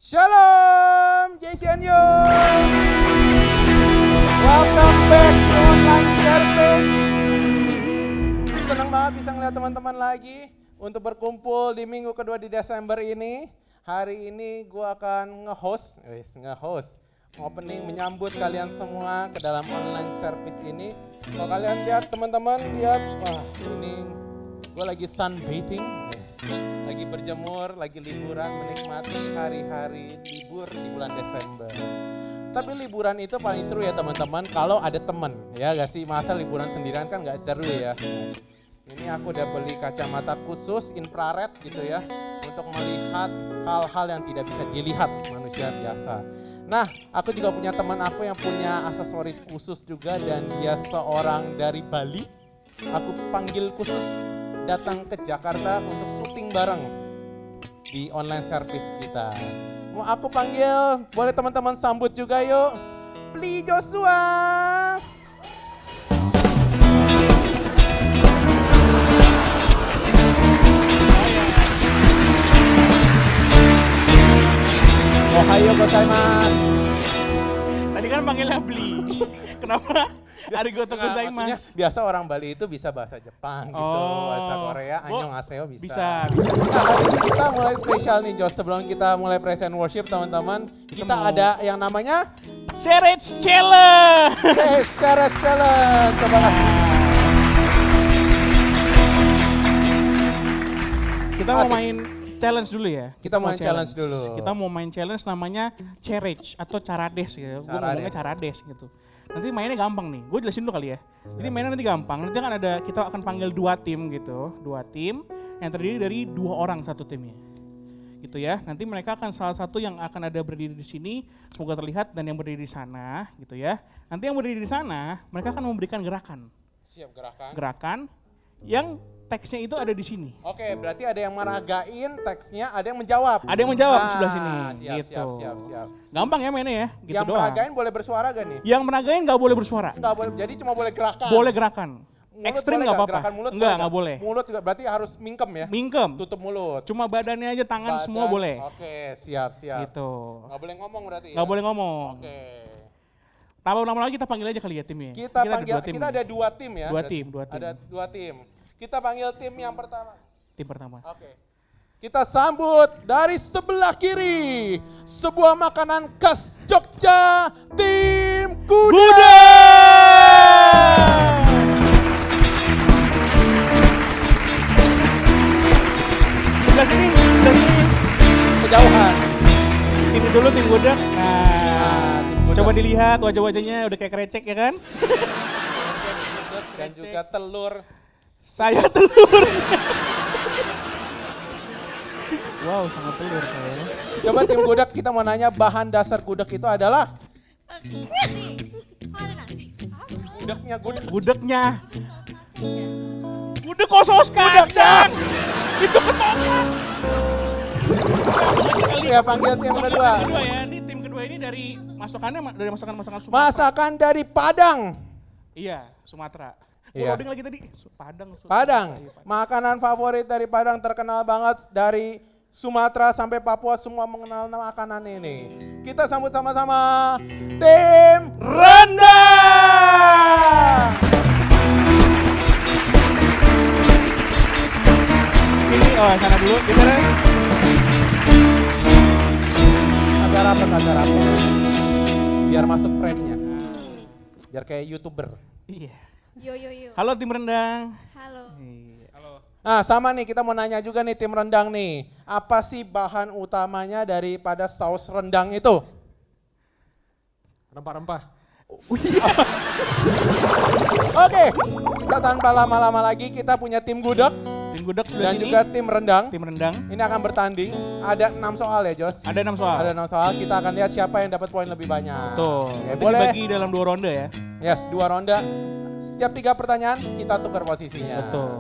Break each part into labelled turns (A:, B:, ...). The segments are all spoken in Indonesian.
A: Shalom, JCNU. Welcome back to online service. Senang banget bisa ngeliat teman-teman lagi untuk berkumpul di minggu kedua di Desember ini. Hari ini gue akan nge-host, opening menyambut kalian semua ke dalam online service ini. Kalau kalian lihat teman-teman, wah ini gue lagi sunbathing. Lagi berjemur, lagi liburan, menikmati hari-hari libur di bulan Desember. Tapi liburan itu paling seru ya teman-teman kalau ada teman, ya gak sih? Masa liburan sendirian kan gak seru ya. Ini aku udah beli kacamata khusus infrared gitu ya, untuk melihat hal-hal yang tidak bisa dilihat manusia biasa. Nah, aku juga punya teman aku yang punya aksesoris khusus juga dan dia seorang dari Bali. Aku panggil khusus datang ke Jakarta untuk syuting bareng di online service kita. Mau aku panggil, boleh teman-teman sambut juga yuk. Pli Joshua. Ohayo gozaimasu.
B: Tadi kan panggilnya Bli. Kenapa? Arigatou gozaimasu.
A: Biasa orang Bali itu bisa bahasa Jepang gitu, bahasa Korea, annyeonghaseyo bisa.
B: Bisa.
A: Nah, hari ini kita mulai spesial nih Jos, sebelum kita mulai present worship teman-teman, kita ada yang namanya
B: Challenge Challenge.
A: Yes, Challenge Challenge. Coba
B: Kita mau main challenge dulu ya.
A: Kita main challenge dulu.
B: Kita mau main challenge namanya Cerech atau Carades gitu. Gue ngomongnya Carades gitu. Nanti mainnya gampang nih, gue jelasin dulu kali ya. Jadi mainnya nanti gampang, nanti kan kita akan panggil 2 tim gitu. 2 tim yang terdiri dari 2 orang satu timnya. Gitu ya, nanti mereka akan salah satu yang akan ada berdiri di sini, semoga terlihat, dan yang berdiri di sana gitu ya. Nanti yang berdiri di sana, mereka akan memberikan gerakan.
A: Siap, gerakan.
B: Gerakan yang teksnya itu ada di sini.
A: Oke, berarti ada yang meragain teksnya, ada yang menjawab.
B: Ada yang menjawab di sebelah sini.
A: Siap,
B: gitu.
A: siap.
B: Gampang ya mainnya ya, gitu
A: yang
B: doang.
A: meragain boleh bersuara gak nih?
B: Yang meragain nggak boleh bersuara.
A: Nggak boleh, jadi cuma boleh gerakan.
B: Boleh gerakan.
A: Mulut
B: Ekstrim
A: boleh
B: nggak apa-apa.
A: Gerakan mulut
B: nggak boleh.
A: Mulut juga berarti harus mingkem ya?
B: Mingkem.
A: Tutup mulut.
B: Cuma badannya aja, tangan semua boleh.
A: Oke, siap.
B: Gitu.
A: Nggak boleh ngomong berarti ya?
B: Nggak boleh ngomong.
A: Oke.
B: Tambah lama lagi kita panggil aja kali ya timnya.
A: Kita ada 2 tim ya?
B: 2 tim.
A: Ada 2 tim. Kita panggil tim yang pertama.
B: Tim pertama.
A: Oke. Kita sambut dari sebelah kiri, sebuah makanan khas Jogja, tim kuda.
B: Sebelah sini.
A: Kejauhan.
B: Sini dulu tim gudeg. Nah,
A: tim gudeg.
B: coba dilihat wajah-wajahnya udah kayak krecek ya kan?
A: Dan juga telur.
B: Saya telur. Wow, sangat telur saya.
A: Coba tim gudeg, kita mau nanya bahan dasar gudeg itu adalah?
C: Nasi. Ada nasi.
A: Gudegnya gudeg.
B: Gudegnya. Gudeg kok saus kacang. Itu ketoprak.
A: Ya, panggil tim kedua.
B: Kedua ya, ini tim kedua ini dari masakan Sumatera.
A: Masakan dari Padang.
B: Iya, Sumatera.
A: Iya.
B: Loading lagi tadi.
A: Padang. Makanan favorit dari Padang, terkenal banget dari Sumatera sampai Papua, semua mengenal makanan ini. Kita sambut sama-sama tim Rendang.
B: Sini, sana dulu. Kita
A: Agak rapat. Biar masuk frame-nya. Biar kayak YouTuber.
B: Iya.
C: Yo.
B: Halo tim Rendang.
C: Halo.
B: Halo.
A: Nah, sama nih, kita mau nanya juga nih tim rendang nih. Apa sih bahan utamanya daripada saus rendang itu?
D: Rempah-rempah.
A: Oke, kita tanpa lama-lama lagi kita punya tim gudeg
B: Tim gudeg sebelah
A: dan
B: sini.
A: juga tim rendang.
B: Tim rendang.
A: Ini akan bertanding. Ada 6 soal ya, Jos?
B: Ada 6 soal.
A: Ada 6 soal. Kita akan lihat siapa yang dapat poin lebih banyak.
B: Tuh.
A: Oke,
B: Itu
A: boleh.
B: dibagi dalam 2 ronde ya.
A: Yes, 2 ronde. Setiap 3 pertanyaan kita tukar posisinya.
B: Betul.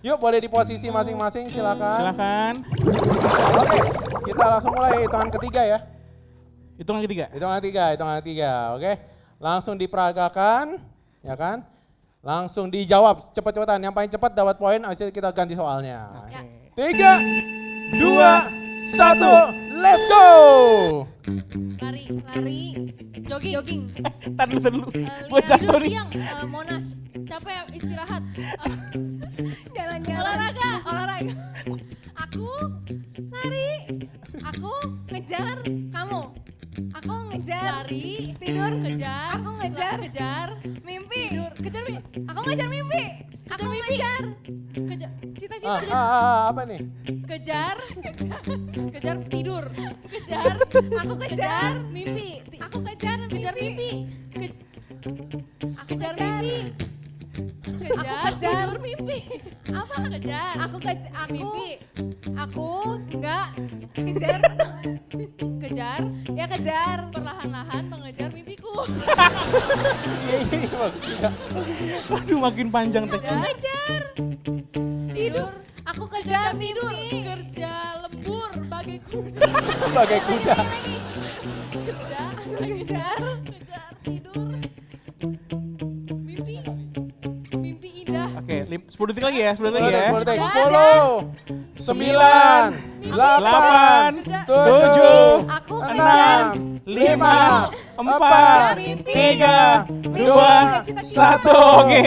A: Yuk, boleh di posisi masing-masing, silakan.
B: Silakan.
A: Oke, kita langsung mulai hitungan ketiga ya.
B: Hitungan ketiga.
A: Hitungan ketiga, oke. Langsung diperagakan, ya kan? Langsung dijawab cepet-cepetan. Yang paling cepat dapat poin, habis itu kita ganti soalnya.
C: Ya.
A: 3, 2, 1, let's go!
C: Lari, jogging.
B: Tar dulu.
C: Eh,
B: Gua
C: lihat
B: jatuh
C: tidur
B: nih.
C: siang, Monas, capek istirahat. Jalan-jalan. Olahraga. Aku lari. Aku ngejar kamu. Aku ngejar. Lari, tidur, kejar. Aku ngejar. Mimpi. Tidur, kejar mimpi. Aku ngejar mimpi. Aku ngejar. Kejar. Cita-cita.
A: Apa nih?
C: Kejar tidur, kejar, aku kejar mimpi, aku kejar mimpi, aku kejar mimpi, kejar mimpi, apa kejar, aku mimpi, aku enggak kejar perlahan-lahan mengejar mimpiku,
A: Ini bagus juga.
B: Aduh makin panjang teksnya.
C: kejar tidur, aku kejar mimpi, kerja lembur bagai kuda.
A: Sebagai kuda.
C: kejar tidur, mimpi indah.
B: Oke, 10 detik lagi ya, 10 detik ya.
A: 10 detik.
C: Kejar.
A: 10, 9, 8, 7,
C: Aku
A: 6,
B: 5, 4,
C: mimpi.
B: 3, 2, 1. Oke.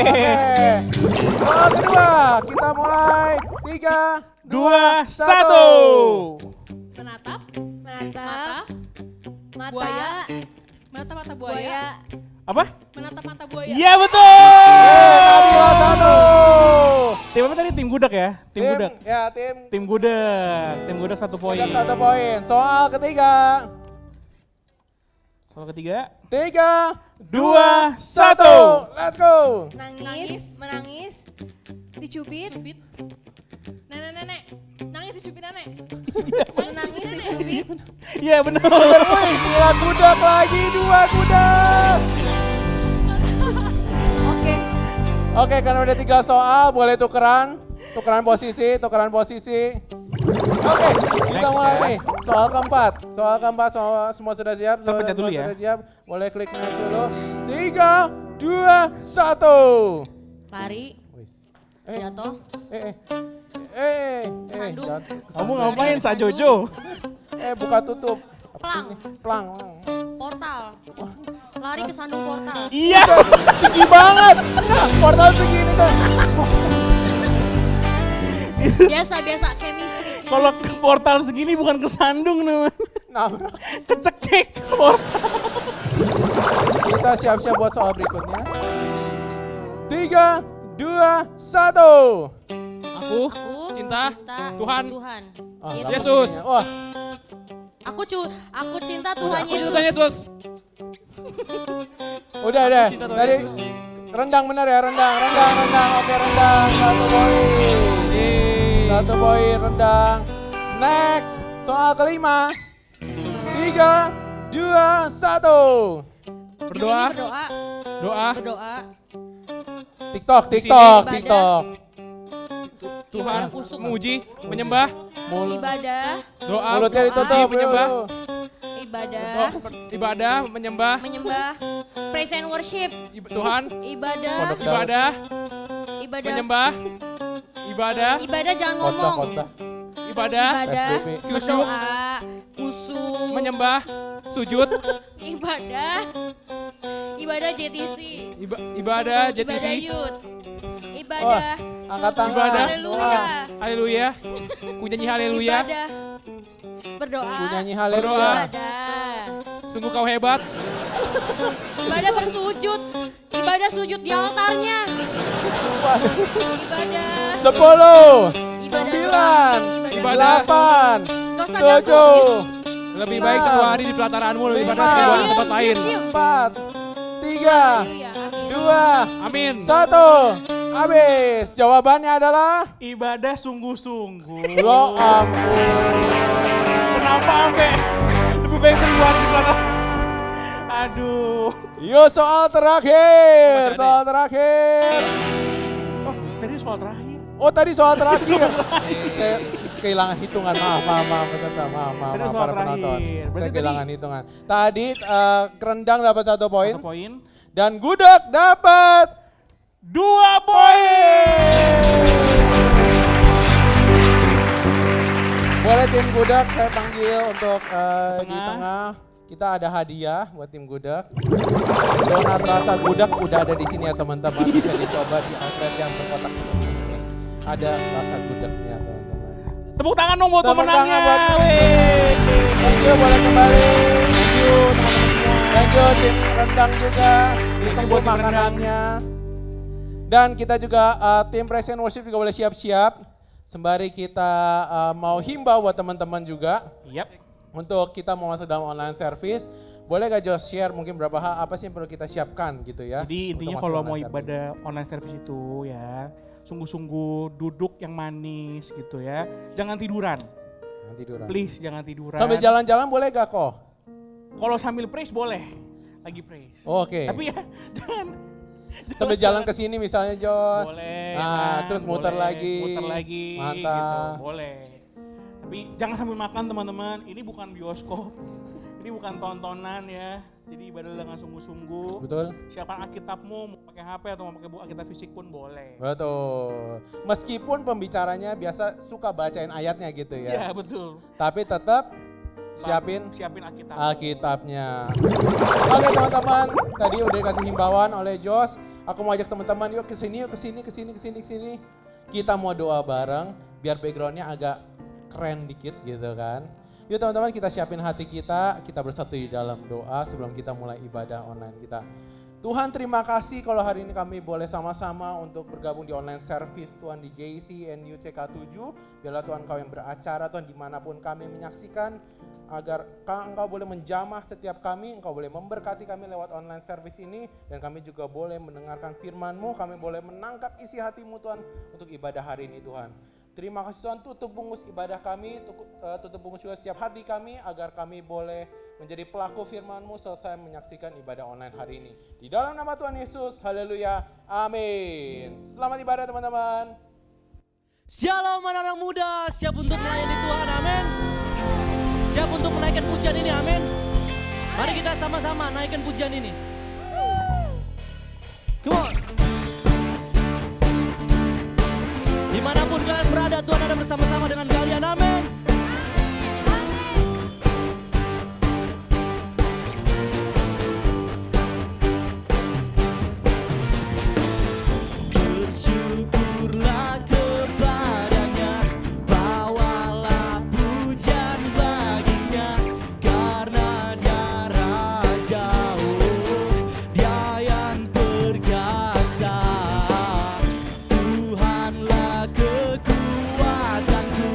A: Soal kedua, kita mulai. 3,
B: 2, 1.
C: Menatap
E: Menatap
C: buaya, menatap mata buaya,
B: Apa?
C: menatap mata buaya.
B: Iya betul.
A: Nabila 1.
B: Tim apa tadi? Tim gudeg ya? Tim gudeg.
A: Ya, tim.
B: Tim gudeg. Tim gudeg 1 poin.
A: Udah 1 poin. Soal ketiga.
B: Soal ketiga.
A: 3,
B: 2,
A: 1. Let's go.
C: Nangis.
E: menangis, dicubit,
C: Cubit. Nenek. Nangis dicubit nenek.
E: menangis, dicubit,
B: Iya benar.
A: Wih, gila gudeg lagi, 2 gudeg.
E: oke,
A: Oke, karena udah 3 soal, boleh tukeran posisi. Oke, kita
B: Next,
A: mulai
B: ya.
A: nih. Soal keempat, semua sudah siap.
B: Kita pencet dulu ya.
A: Sudah siap. Boleh klik naik dulu. 3, 2, 1.
C: Lari,
A: Eh,
C: jatuh, Sandung.
A: jatuh.
B: Kamu ngapain Sa Jojo?
A: Buka tutup.
C: Plang.
A: Plang.
C: portal. Lari ke sandung portal.
B: Iya.
A: Tinggi banget. Nah, portal segini kan.
C: Biasa chemistry.
B: Kalau ke portal segini bukan kesandung namanya.
A: Nabrak.
B: Kecekik portal.
A: Kita siap-siap buat soal berikutnya. 3, 2, 1.
D: Aku cinta Tuhan.
A: Ah,
D: Yesus.
A: Wah,
C: Aku cinta Tuhan
D: Aku
C: Yesus.
D: cinta Yesus.
A: udah deh.
D: cinta Tuhan
A: Tadi
D: Yesus.
A: rendang bener ya, rendang. Oke, rendang. 1 poin. 1 poin rendang. Next, soal kelima. 3, 2, 1.
D: Berdoa. Doa.
C: Berdoa.
A: TikTok.
C: Ibadah.
D: Tuhan
C: kusuk.
D: menguji, menyembah,
C: Ibadah.
D: doa,
A: Mulutnya ditutup.
D: memuji, menyembah,
C: Ibadah.
D: ibadah, menyembah,
C: Praise and worship.
D: Tuhan,
C: Ibadah.
D: menyembah, ibadah,
C: Ibadah jangan ngomong.
A: Khotbah.
D: ibadah,
C: Ibadah.
A: SPP.
D: Kusyuk.
C: Berdoa. Kusuk.
D: menyembah, sujud,
C: Ibadah JTC.
D: ibadah,
C: Ibadah
D: JTC,
C: youth. Ibadah.
A: Angkat tangan.
D: Ibadah.
C: Haleluya.
D: haleluya, ku nyanyi haleluya,
C: Ibadah. Berdoa.
A: Ku nyanyi
D: Berdoa.
A: haleluya.
C: Ibadah.
D: sungguh kau hebat,
C: Ibadah bersujud. Ibadah sujud di altarnya. Ibadah.
A: 10,
C: Ibadah
A: 9,
C: doa. Ibadah.
A: 8,
C: Gak usah ganggu.
A: 7,
D: Lebih baik satu hari di pelataranmu lebih pada
A: Lima.
D: sebuah tempat lain.
A: 4, 3,
E: Haleluya, amin.
A: 2,
D: Amin.
A: 1. Habis. Jawabannya adalah
B: Ibadah sungguh-sungguh.
A: ya ampun.
B: Kenapa sampai lebih baik 1000 hari di belakang? Aduh.
A: Yuk soal terakhir.
D: masih ada
A: Soal terakhir.
B: Oh, tadi soal terakhir.
A: Oh tadi soal terakhir. Saya kehilangan hitungan. Maaf peserta. Maaf
B: Tadi soal
A: para
B: terakhir.
A: penonton.
B: Berarti
A: Saya
B: tadi-
A: kehilangan hitungan. Tadi Kerendang dapat 1 poin
B: 1 poin.
A: dan Gudeg dapat
B: 2 poin.
A: Boleh tim Gudeg saya panggil untuk di
B: Tengah.
A: tengah. Kita ada hadiah buat tim Gudeg. Donat rasa Gudeg udah ada di sini ya teman-teman. Bisa dicoba di outlet yang berkotak seperti ini. Ada rasa Gudegnya teman-teman.
B: Tepuk tangan dong buat
A: Tepuk
B: pemenangnya.
A: tangan buat-
B: Wih.
A: Thank you boleh kembali.
B: Thank you teman-teman semua.
A: Thank you tim Rendang juga. Ditunggu
B: buat tim Rendang.
A: makanannya. Dan kita juga tim Praise and Worship juga boleh siap-siap. Sembari kita mau himbau buat teman-teman juga.
B: Yap.
A: Untuk kita mau masuk dalam online service, boleh gak Jos share mungkin berapa hal apa sih yang perlu kita siapkan gitu ya?
B: Jadi
A: untuk
B: intinya
A: masuk
B: kalau
A: online
B: mau
A: service.
B: ibadah online service itu ya, sungguh-sungguh duduk yang manis gitu ya. Jangan tiduran.
A: Jangan tiduran.
B: Please jangan tiduran.
A: Sambil jalan-jalan boleh gak kok?
B: Kalau sambil praise boleh. Lagi praise.
A: Oke.
B: Tapi ya jangan.
A: Sambil jalan ke sini misalnya Jos.
B: Boleh.
A: Nah,
B: ya kan?
A: terus muter
B: Boleh,
A: lagi.
B: Muter lagi.
A: Mantap.
B: Gitu. Boleh. Tapi jangan sambil makan teman-teman. Ini bukan bioskop. Ini bukan tontonan ya. Jadi ibadah dengan sungguh-sungguh.
A: Betul?
B: Siapkan Alkitabmu, mau pakai HP atau mau pakai buku Alkitab fisik pun boleh.
A: Betul. Meskipun pembicaranya biasa suka bacain ayatnya gitu ya.
B: Iya betul.
A: Tapi tetap siapin
B: Siapin Alkitab.
A: Alkitabnya. Oke teman-teman, tadi udah dikasih himbauan oleh Jos. Aku mau ajak teman-teman yuk ke sini, ke sini. Kita mau doa bareng biar backgroundnya agak keren dikit gitu kan. Yuk teman-teman kita siapin hati kita bersatu di dalam doa sebelum kita mulai ibadah online kita. Tuhan terima kasih kalau hari ini kami boleh sama-sama untuk bergabung di online service Tuhan di JC and UCK7. Biarlah Tuhan Kau yang beracara Tuhan dimanapun kami menyaksikan. Agar Engkau boleh menjamah setiap kami, Engkau boleh memberkati kami lewat online service ini. Dan kami juga boleh mendengarkan firman-Mu, kami boleh menangkap isi hati-Mu Tuhan untuk ibadah hari ini Tuhan. Terima kasih Tuhan, tutup bungkus ibadah kami, tutup bungkus juga setiap hati kami agar kami boleh menjadi pelaku firman-Mu selesai menyaksikan ibadah online hari ini. Di dalam nama Tuhan Yesus, haleluya, amin. Selamat ibadah teman-teman.
F: Shalom anak-anak muda, siap untuk melayani Tuhan, amin. Siap untuk menaikkan pujian ini, amin. Mari kita sama-sama naikkan pujian ini. Come on. Dimanapun kalian berada, Tuhan ada bersama-sama dengan kalian, amin. Bersyukurlah kepadanya, bawalah pujian baginya, karena Dia Raja, Dia yang perkasa. Tuhanlah kekuatanku,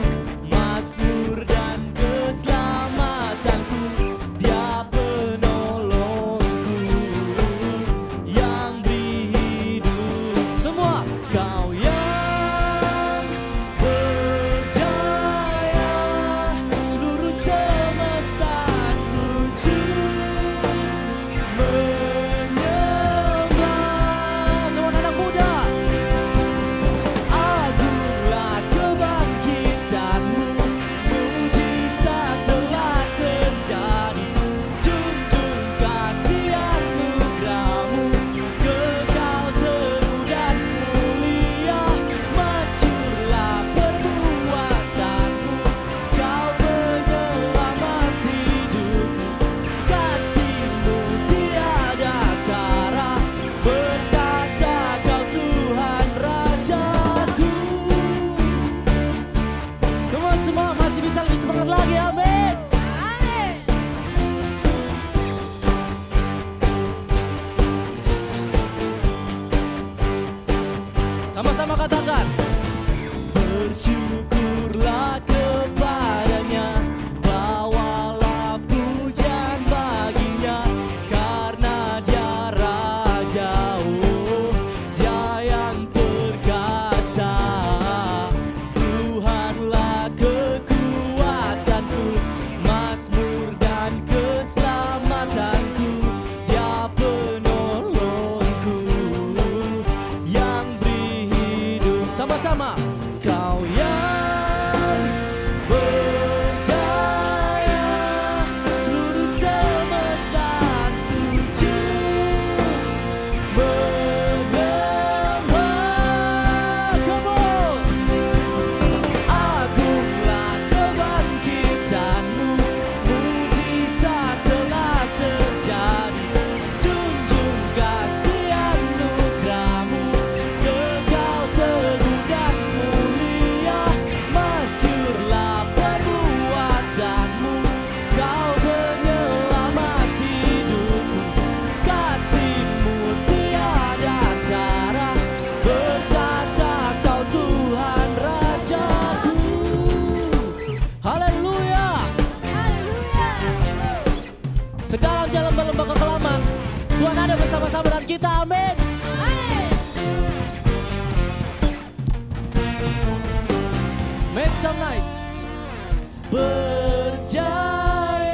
F: berjaya,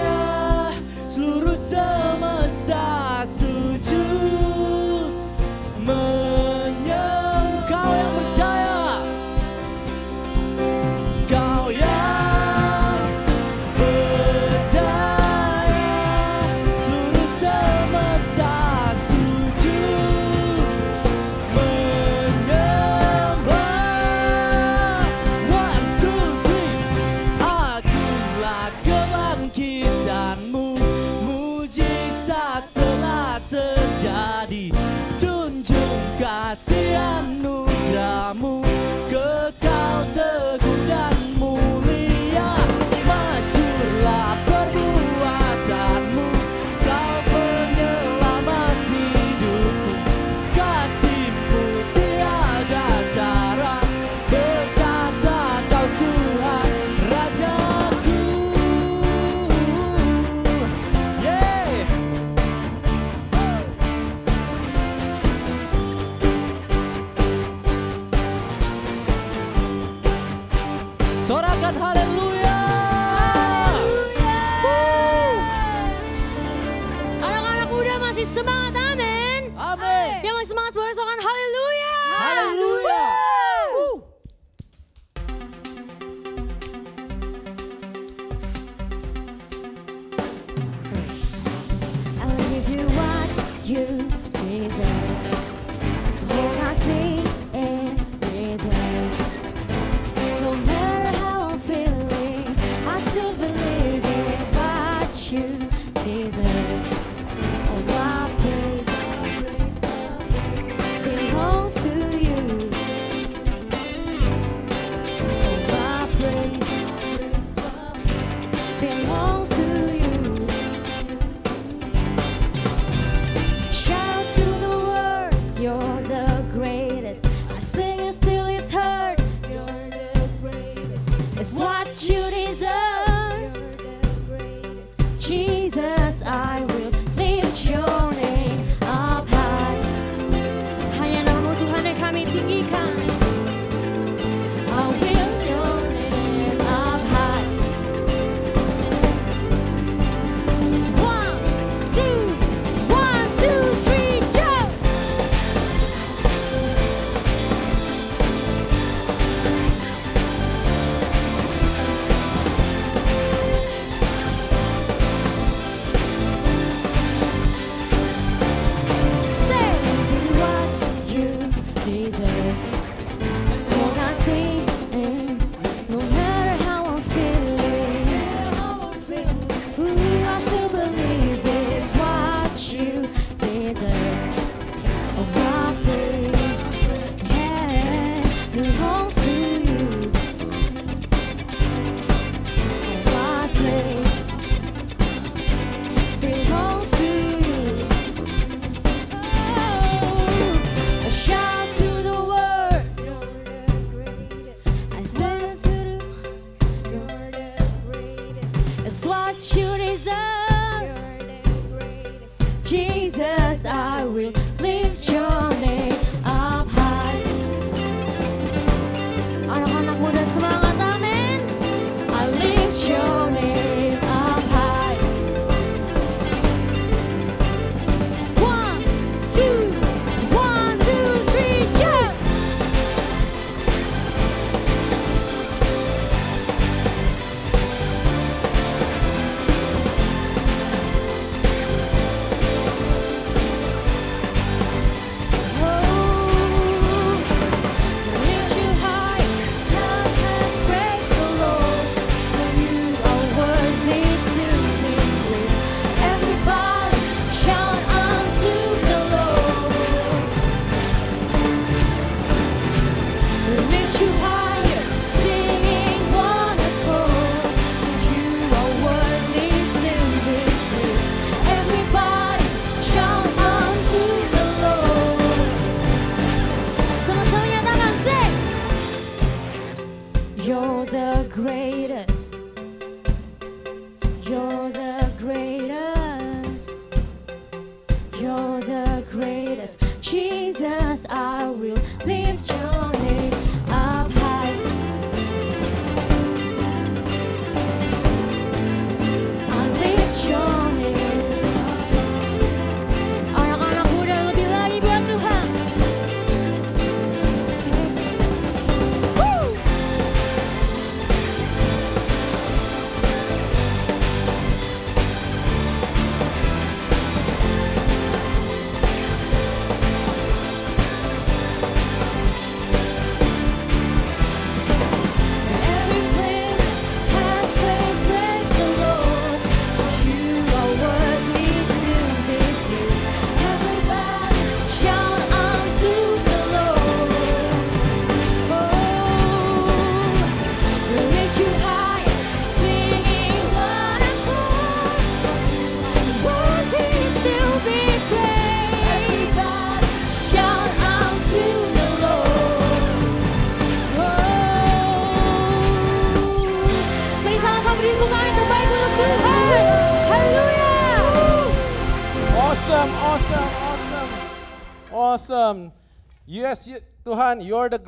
F: seluruh semesta sujud menyembah. Kau yang percaya, kau yang berjaya, seluruh semesta sujud menyembah. One, two, three. Akulah kebangkitanmu, mujizat telah terjadi. Tunjuk kasih anugerahmu, kekal teguh dan mulia. Masyurlah perbuatanmu, kau penyelamat hidupku. Kasihmu tiada tara, berkata kau Tuhan Rajaku. Yeah. Sorakan haleluya.
G: Anak-anak muda masih semangat, amin.
F: Amin.
G: Yang masih semangat boleh sokan haleluya.
F: Haleluya.
G: I'll give you what you deserve. All I think and deserve. No matter how I'm feeling, I still believe it's what you deserve. All my praise belongs to you. All my praise belongs to you. Shout to the world, you're the greatest. I sing it still it's heard. You're the greatest. It's what you deserve. You're the greatest. Jesus, I will lift your name up high. Hanya namamu Tuhan yang kami tinggikan. I will lift your name up high. One, two, three, jump! Say what you deserve. All I think, no matter how I'm feeling, ooh, I still believe it's what you deserve. Oh, my praise, yeah, belongs to you. Oh, my praise belongs to you. Oh, I shout to the world, you're the greatest. I sing to the you're the greatest. It's what you deserve. You're the greatest. Jesus, I will lift your name up high. Anak-anak muda semangat, amin. I lift your name up high. One, two, three, jump! Lift you high, love and praise the Lord. For you are worthy to be praised. Everybody shout unto the Lord. Lift you higher, singing one accord. You are worthy to be praised. Everybody shout unto the Lord. Sama-sama nyatakan, say, you're the greatest. You're the greatest. You're the greatest. Jesus, I will lift your name up high.
A: awesome. Yes, Tuhan, you're the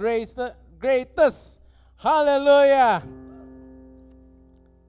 A: greatest. Haleluya.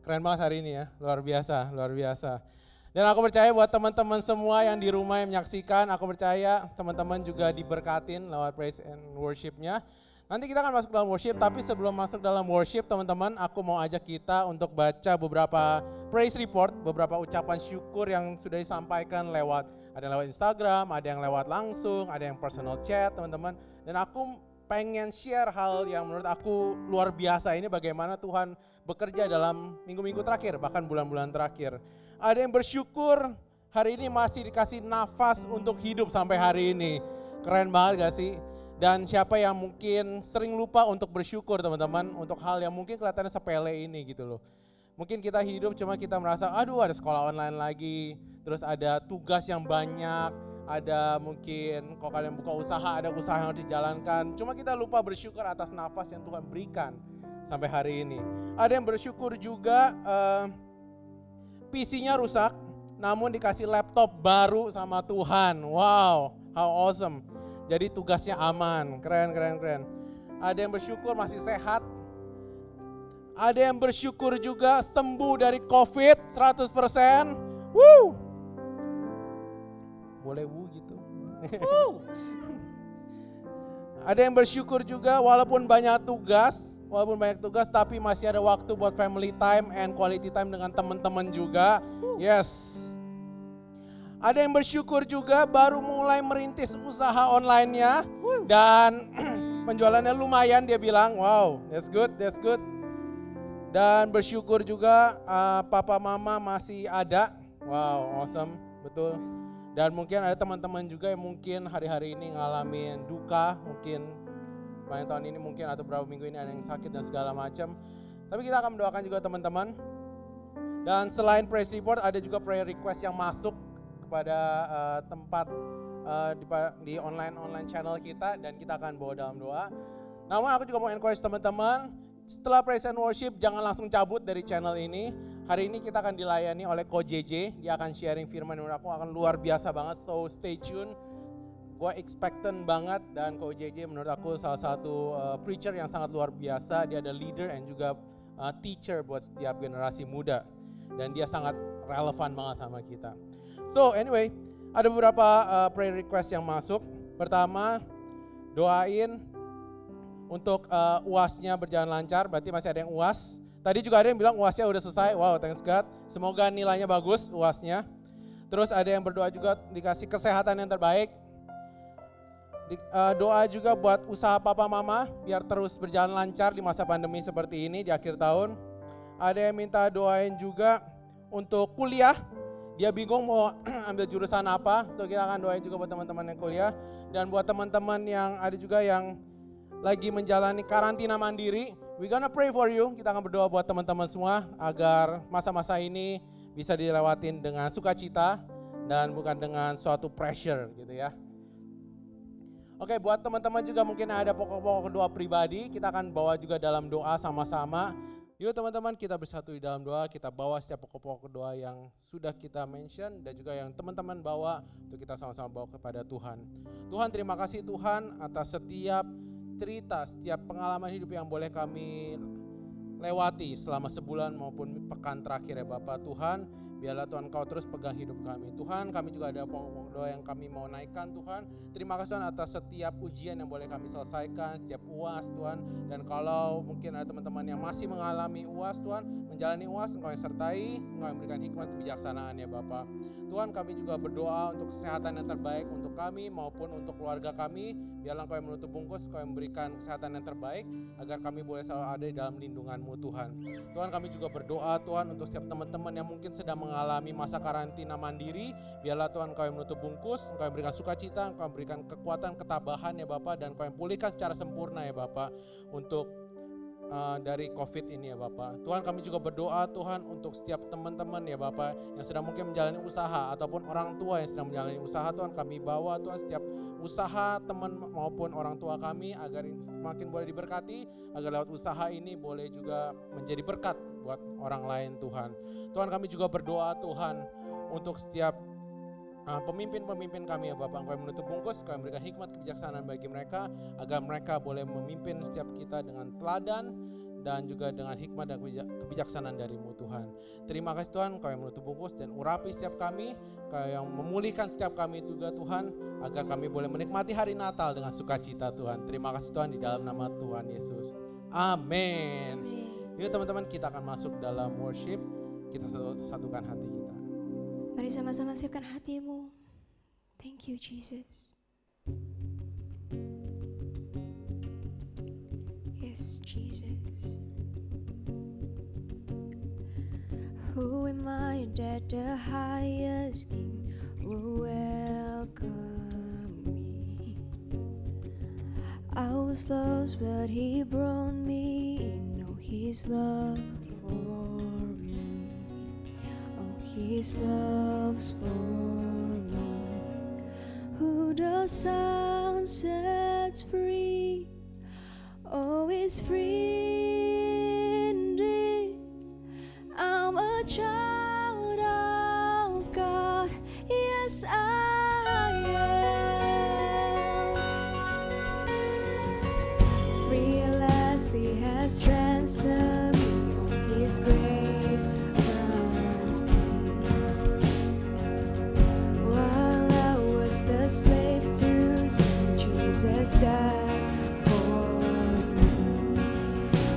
A: Keren banget hari ini ya, luar biasa, luar biasa. Dan aku percaya buat teman-teman semua yang di rumah yang menyaksikan, aku percaya teman-teman juga diberkatin lewat praise and worship-nya. Nanti kita akan masuk dalam worship, tapi sebelum masuk dalam worship teman-teman, aku mau ajak kita untuk baca beberapa praise report, beberapa ucapan syukur yang sudah disampaikan lewat, ada yang lewat Instagram, ada yang lewat langsung, ada yang personal chat teman-teman. Dan aku pengen share hal yang menurut aku luar biasa ini bagaimana Tuhan bekerja dalam minggu-minggu terakhir, bahkan bulan-bulan terakhir. Ada yang bersyukur hari ini masih dikasih nafas untuk hidup sampai hari ini. Keren banget gak sih? Dan siapa yang mungkin sering lupa untuk bersyukur teman-teman, untuk hal yang mungkin kelihatannya sepele ini gitu loh. Mungkin kita hidup cuma kita merasa aduh ada sekolah online lagi, terus ada tugas yang banyak, ada mungkin kalau kalian buka usaha ada usaha yang harus dijalankan. Cuma kita lupa bersyukur atas nafas yang Tuhan berikan sampai hari ini. Ada yang bersyukur juga PC-nya rusak, namun dikasih laptop baru sama Tuhan. Wow, how awesome. Jadi tugasnya aman, keren. Ada yang bersyukur masih sehat. Ada yang bersyukur juga sembuh dari COVID 100%. Woo! Boleh gitu. Ada yang bersyukur juga walaupun banyak tugas tapi masih ada waktu buat family time and quality time dengan teman-teman juga. Yes. Ada yang bersyukur juga baru mulai merintis usaha online-nya dan penjualannya lumayan, dia bilang, wow, that's good. Dan bersyukur juga papa mama masih ada. Wow, awesome, betul. Dan mungkin ada teman-teman juga yang mungkin hari-hari ini ngalamin duka, mungkin sepanjang tahun ini mungkin atau beberapa minggu ini ada yang sakit dan segala macam. Tapi kita akan mendoakan juga teman-teman. Dan selain praise report ada juga prayer request yang masuk kepada tempat di online channel kita dan kita akan bawa dalam doa. Namun aku juga mau encourage teman-teman, setelah praise and worship jangan langsung cabut dari channel ini. Hari ini kita akan dilayani oleh Ko JJ, dia akan sharing firman yang menurut aku akan luar biasa banget, so stay tune. Gue expectant banget dan Ko JJ menurut aku salah satu preacher yang sangat luar biasa. Dia ada leader and juga teacher buat setiap generasi muda. Dan dia sangat relevan banget sama kita. So anyway, ada beberapa prayer request yang masuk. Pertama, doain untuk UAS-nya berjalan lancar, berarti masih ada yang UAS. Tadi juga ada yang bilang UAS-nya udah selesai, wow thanks God. Semoga nilainya bagus UAS-nya. Terus ada yang berdoa juga dikasih kesehatan yang terbaik. Doa juga buat usaha papa mama biar terus berjalan lancar di masa pandemi seperti ini di akhir tahun. Ada yang minta doain juga untuk kuliah. Dia bingung mau ambil jurusan apa, so kita akan doain juga buat teman-teman yang kuliah. Dan buat teman-teman yang ada juga yang lagi menjalani karantina mandiri, we gonna pray for you. Kita akan berdoa buat teman-teman semua agar masa-masa ini bisa dilewatin dengan sukacita dan bukan dengan suatu pressure gitu ya. Oke, buat teman-teman juga mungkin ada pokok-pokok doa pribadi, kita akan bawa juga dalam doa sama-sama. Yuk teman-teman, kita bersatu di dalam doa, kita bawa setiap pokok-pokok doa yang sudah kita mention dan juga yang teman-teman bawa untuk kita sama-sama bawa kepada Tuhan. Tuhan, terima kasih Tuhan atas setiap cerita, setiap pengalaman hidup yang boleh kami lewati selama sebulan maupun pekan terakhir ya Bapak Tuhan. Biarlah Tuhan Kau terus pegang hidup kami. Tuhan, kami juga ada pokok doa yang kami mau naikkan Tuhan. Terima kasih Tuhan atas setiap ujian yang boleh kami selesaikan, setiap UAS Tuhan. Dan kalau mungkin ada teman-teman yang masih mengalami UAS Tuhan, menjalani UAS, Engkau yang sertai, Engkau yang berikan hikmat kebijaksanaan ya Bapak. Tuhan, kami juga berdoa untuk kesehatan yang terbaik untuk kami maupun untuk keluarga kami. Biarlah Engkau yang menutup bungkus, Engkau yang memberikan kesehatan yang terbaik agar kami boleh selalu ada di dalam lindungan-Mu Tuhan. Tuhan, kami juga berdoa Tuhan untuk setiap teman-teman yang mungkin sedang mengalami masa karantina mandiri. Biarlah Tuhan Engkau yang menutup bungkus, Engkau yang berikan sukacita, Engkau yang berikan kekuatan, ketabahan ya Bapak, dan Engkau yang pulihkan secara sempurna ya Bapak untuk dari COVID ini ya Bapak. Tuhan, kami juga berdoa Tuhan untuk setiap teman-teman ya Bapak yang sedang mungkin menjalani usaha ataupun orang tua yang sedang menjalani usaha. Tuhan, kami bawa Tuhan setiap usaha teman maupun orang tua kami agar semakin boleh diberkati, agar lewat usaha ini boleh juga menjadi berkat buat orang lain Tuhan. Tuhan, kami juga berdoa Tuhan untuk setiap pemimpin-pemimpin kami ya Bapak, Engkau yang menutup bungkus, Engkau yang memberikan hikmat kebijaksanaan bagi mereka, agar mereka boleh memimpin setiap kita dengan teladan dan juga dengan hikmat dan kebijaksanaan dari-Mu Tuhan. Terima kasih Tuhan, Engkau yang menutup bungkus dan urapi setiap kami, Engkau yang memulihkan setiap kami juga Tuhan, agar kami boleh menikmati hari Natal dengan sukacita Tuhan. Terima kasih Tuhan, di dalam nama Tuhan Yesus. Amin. Yuk teman-teman, kita akan masuk dalam worship, kita satukan hati kita.
E: Mari sama-sama siapkan hatimu. Thank you, Jesus. Yes, Jesus. Who am I that the highest King will welcome me? I was lost, but He brought me in. Oh, His love for me. His love's for me. Who the Son sets free, oh, is free indeed. I'm a child of God, yes I am. Free at last He has transformed me, oh, His grace runs deep. A slave to sin, Jesus died for me.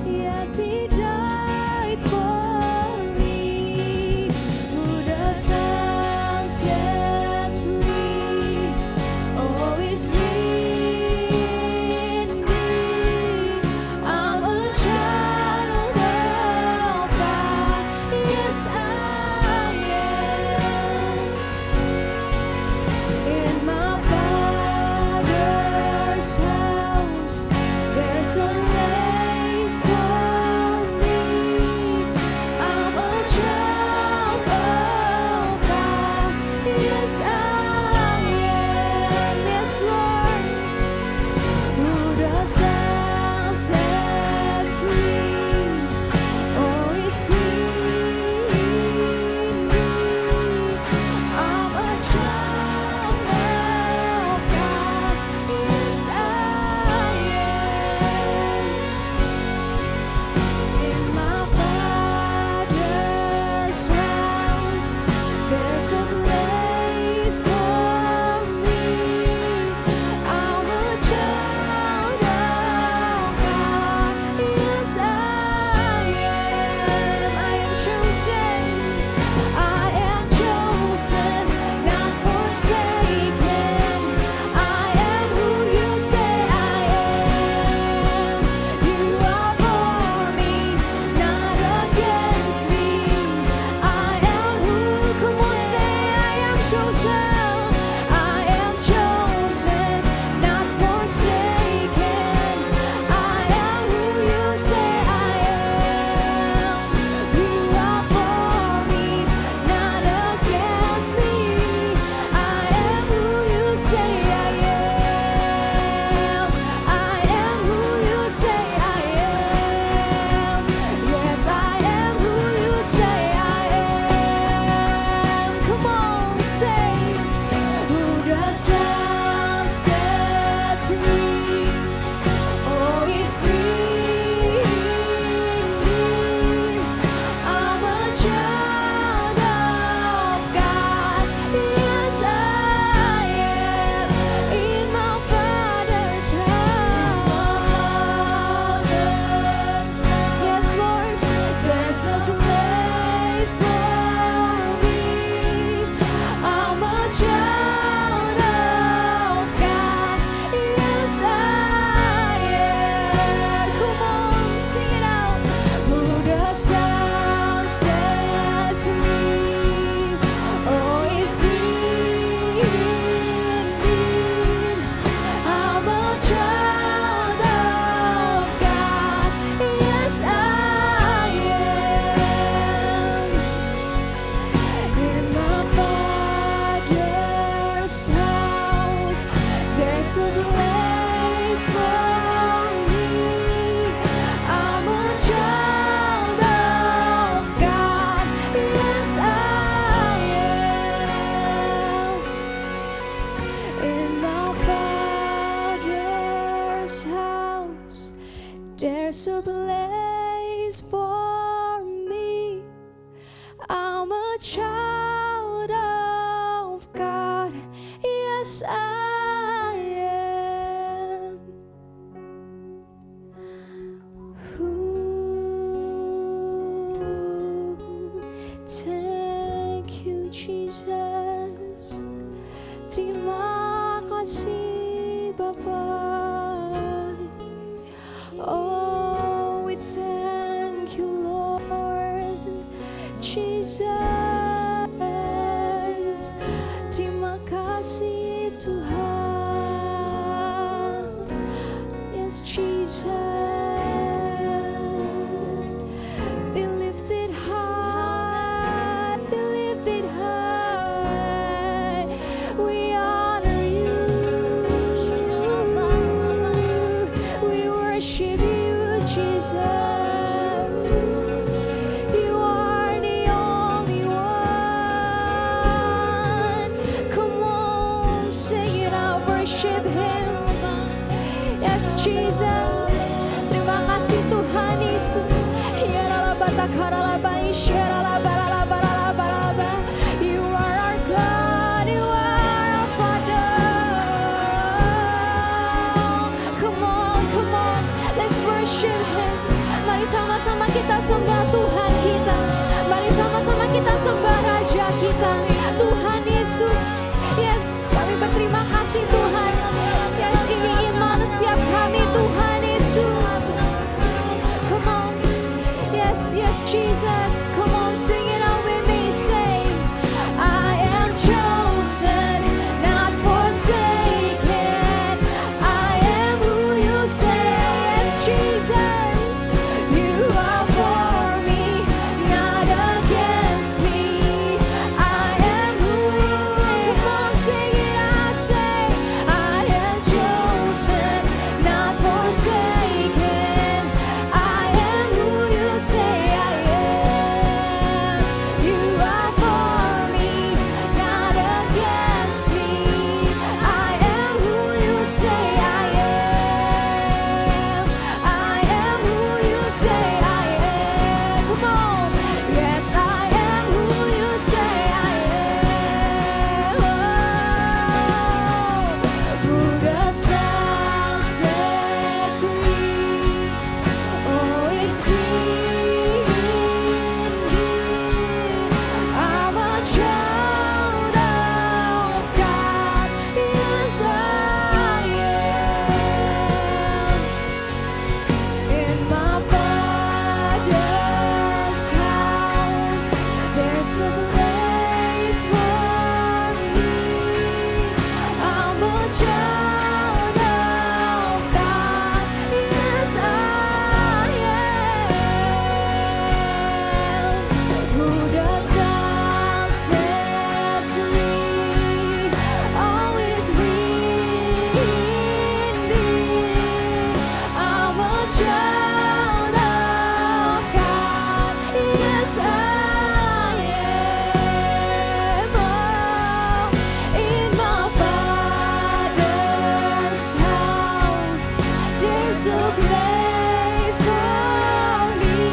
E: Yes, He died for me. Who the Son sets free, oh, is free indeed. I'm a child of God, yes I am. In my Father's house, there's a place for me. I'm a child of God, yes I am. Yes, Lord, who the Son sets free, oh, it's free indeed. I'm a child of God, yes I am. In my Father's house, there's a place for me. I'm a child of God, yes I am. I am chosen, not forsaken. I am who you say I am. You are for me, not against me. I am who, come on, say I am chosen. I am chosen, not forsaken. I am who you say I am. You are for me, not against me. I am who you say I am. I am who you say I am. Yes, I am who you say I am. Come on, say, who the Son sets free, oh, He's free indeed. I'm a child of God, yes I am. In my Father's house, yes Lord, there's a place for me. I'm a child of God, yes I am. Come on, sing it out. Who the Son sets free, oh, He's free indeed. I'm a child of God, yes I am. child of God. Yes, I am. Ooh, thank you, Jesus. Terima kasih, Bapa. Oh, we thank you, Lord Jesus. Terima kasih, Tuhan. Yes, Jesus. Be lifted high, be lifted high. We honor you. We worship you, Jesus. You are the only one. Come on, sing it out, worship Him. Yes, Jesus. Terima kasih Tuhan Yesus. You are our God, you are our Father. Come on, let's worship Him. Mari sama-sama kita sembah Tuhan kita. Mari sama-sama kita sembah Raja kita, Tuhan Yesus. Yes, kami berterima kasih Tuhan. Yes, ini iman setiap kami Tuhan Yesus. Come on, yes, Jesus. Come on, sing it out with me. Say, I am chosen, not forsaken. I am who you say. Yes, Jesus. You are for me, not against me. I am who you. Come on, sing it out. Say, I am chosen, not forsaken. I am who you say I am. You are for me, not against me. I am who you say I am. I am who you say I am. Come on. Yes, I am who you say I am. Who the Son set free. Oh, it's free indeed. I'm a child of God. Yes, I am. In my Father's house, there's a place for me. I'm a child of God. Yes, I am. Who the Son sets free, oh, it's free indeed. I'm a child of God. Yes, I am. Oh, in my Father's house, there's a place for me.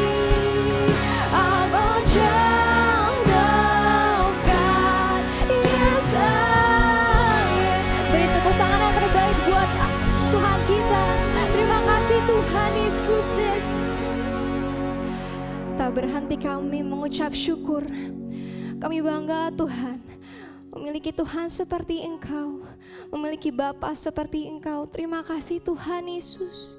E: I'm a child of God. Yes, I am. Beri tepuk tangan yang terbaik buat Tuhan kita. Terima kasih Tuhan Yesus. Yes. Tak berhenti kami mengucap syukur. Kami bangga Tuhan, memiliki Tuhan seperti Engkau, memiliki Bapa seperti Engkau. Terima kasih Tuhan Yesus.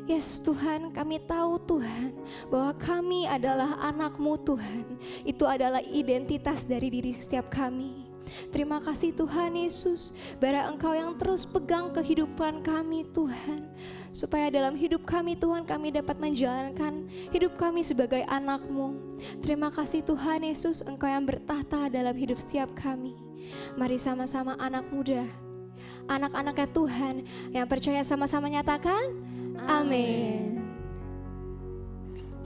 E: Yes Tuhan, kami tahu Tuhan bahwa kami adalah anak-Mu Tuhan. Itu adalah identitas dari diri setiap kami. Terima kasih Tuhan Yesus, biar Engkau yang terus pegang kehidupan kami Tuhan. Supaya dalam hidup kami Tuhan, kami dapat menjalankan hidup kami sebagai anak-Mu. Terima kasih Tuhan Yesus, Engkau yang bertahta dalam hidup setiap kami. Mari sama-sama anak muda, anak-anaknya Tuhan yang percaya sama-sama nyatakan amin.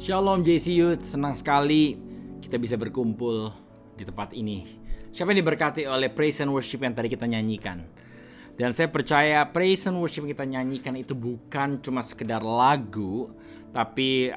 H: Shalom JC Youth, senang sekali kita bisa berkumpul di tempat ini. Siapa yang diberkati oleh praise and worship yang tadi kita nyanyikan? Dan saya percaya praise and worship yang kita nyanyikan itu bukan cuma sekedar lagu, tapi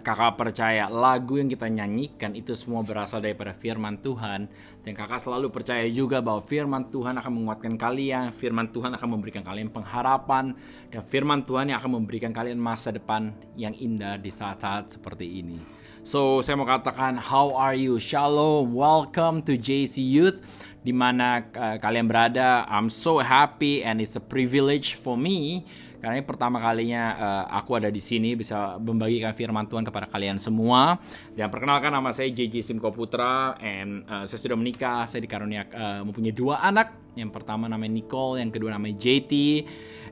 H: kakak percaya lagu yang kita nyanyikan itu semua berasal daripada firman Tuhan. Dan kakak selalu percaya juga bahwa firman Tuhan akan menguatkan kalian, firman Tuhan akan memberikan kalian pengharapan, dan firman Tuhan yang akan memberikan kalian masa depan yang indah di saat-saat seperti ini. So saya mau katakan, how are you? Shalom, welcome to JC Youth. Di mana kalian berada, I'm so happy and it's a privilege for me karena ini pertama kalinya aku ada di sini bisa membagikan firman Tuhan kepada kalian semua. Dan perkenalkan, nama saya JJ Simko Putra, and saya sudah menikah, saya dikarunia mempunyai 2 anak. Yang pertama namanya Nicole, yang kedua namanya JT.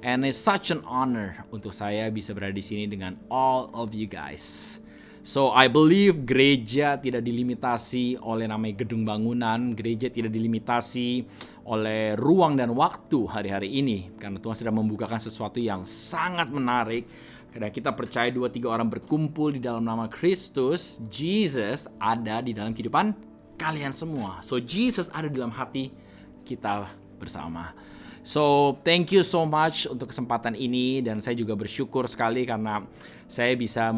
H: And it's such an honor untuk saya bisa berada di sini dengan all of you guys. So I believe gereja tidak dilimitasi oleh namanya gedung bangunan, gereja tidak dilimitasi oleh ruang dan waktu hari-hari ini, karena Tuhan sedang membukakan sesuatu yang sangat menarik. Karena kita percaya 2-3 orang berkumpul di dalam nama Kristus, Jesus ada di dalam kehidupan kalian semua. So Jesus ada di dalam hati kita bersama. So thank you so much untuk kesempatan ini, dan saya juga bersyukur sekali karena saya bisa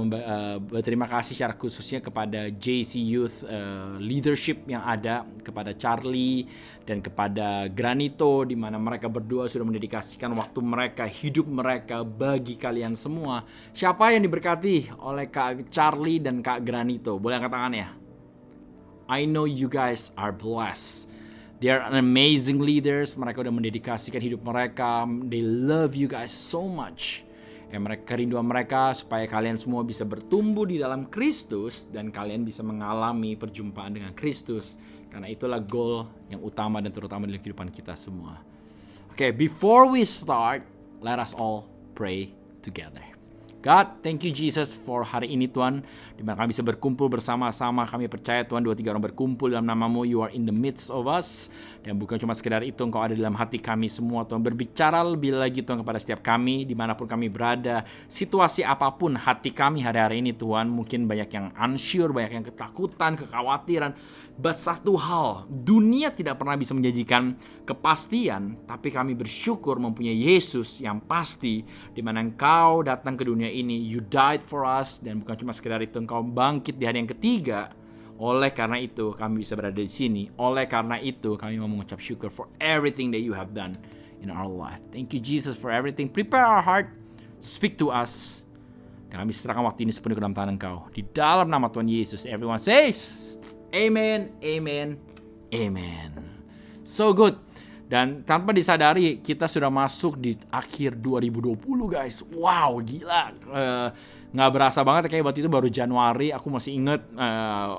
H: berterima kasih secara khususnya kepada JC Youth leadership yang ada, kepada Charlie dan kepada Granito, di mana mereka berdua sudah mendedikasikan waktu mereka, hidup mereka bagi kalian semua. Siapa yang diberkati oleh Kak Charlie dan Kak Granito? Boleh angkat tangan ya? I know you guys are blessed. They are amazing leaders. Mereka udah mendedikasikan hidup mereka. They love you guys so much. Kerinduan mereka supaya kalian semua bisa bertumbuh di dalam Kristus dan kalian bisa mengalami perjumpaan dengan Kristus. Karena itulah goal yang utama dan terutama dalam kehidupan kita semua. Okay, before we start, let us all pray together. God, thank you Jesus for hari ini Tuhan, di mana kami bisa berkumpul bersama-sama. Kami percaya Tuhan 2-3 orang berkumpul dalam nama-Mu, you are in the midst of us. Dan bukan cuma sekedar itu, Engkau ada di dalam hati kami semua Tuhan. Berbicara lebih lagi Tuhan kepada setiap kami, dimanapun kami berada, situasi apapun hati kami hari-hari ini Tuhan. Mungkin banyak yang unsure, banyak yang ketakutan, kekhawatiran. But satu hal, dunia tidak pernah bisa menjanjikan kepastian, tapi kami bersyukur mempunyai Yesus yang pasti, di mana Engkau datang ke dunia ini, you died for us, dan bukan cuma sekedar itu, Engkau bangkit di hari yang ketiga. Oleh karena itu kami bisa berada di sini. Oleh karena itu kami mau mengucap syukur for everything that you have done in our life. Thank you Jesus for everything. Prepare our heart, speak to us. Dan kami serahkan waktu ini sepenuhnya ke dalam tangan Engkau. Di dalam nama Tuhan Yesus, everyone says amen, amen, amen. So good. Dan tanpa disadari kita sudah masuk di akhir 2020 guys. Wow, gila. Nggak berasa banget, kayak waktu itu baru Januari. Aku masih inget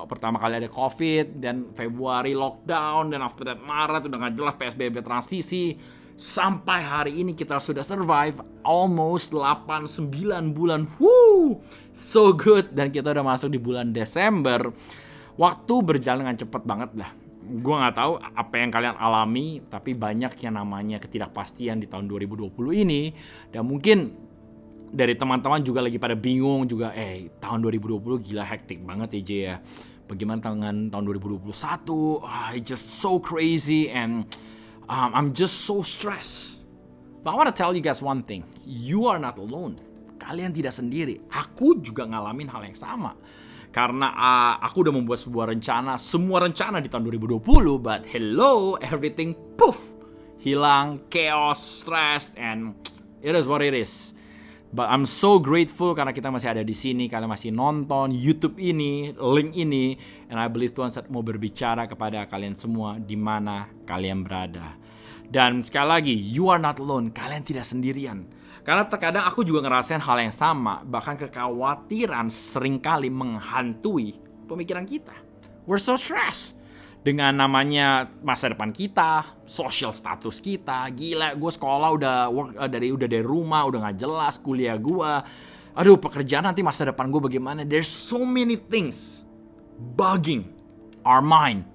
H: pertama kali ada COVID, dan Februari lockdown, dan after that Maret udah nggak jelas PSBB transisi. Sampai hari ini kita sudah survive almost 8-9 bulan. Woo! So good. Dan kita udah masuk di bulan Desember. Waktu berjalan dengan cepat banget lah. Gue gak tahu apa yang kalian alami, tapi banyak yang namanya ketidakpastian di tahun 2020 ini. Dan mungkin dari teman-teman juga lagi pada bingung juga, tahun 2020 gila hektik banget ya Jay ya. Bagaimana tahun 2021, it's just so crazy and I'm just so stressed. But I want to tell you guys one thing, you are not alone. Kalian tidak sendiri, aku juga ngalamin hal yang sama. Karena aku udah membuat sebuah rencana, semua rencana di tahun 2020, but hello, everything poof, hilang, chaos, stress, and it is what it is. But I'm so grateful karena kita masih ada di sini, kalian masih nonton YouTube ini, link ini, and I believe Tuhan mau berbicara kepada kalian semua di mana kalian berada. Dan sekali lagi, you are not alone, kalian tidak sendirian. Karena terkadang aku juga ngerasain hal yang sama, bahkan kekhawatiran seringkali menghantui pemikiran kita. We're so stressed dengan namanya masa depan kita, social status kita. Gila, gue sekolah udah dari rumah, udah nggak jelas, kuliah gue. Aduh, pekerjaan nanti masa depan gue bagaimana? There's so many things bugging our mind.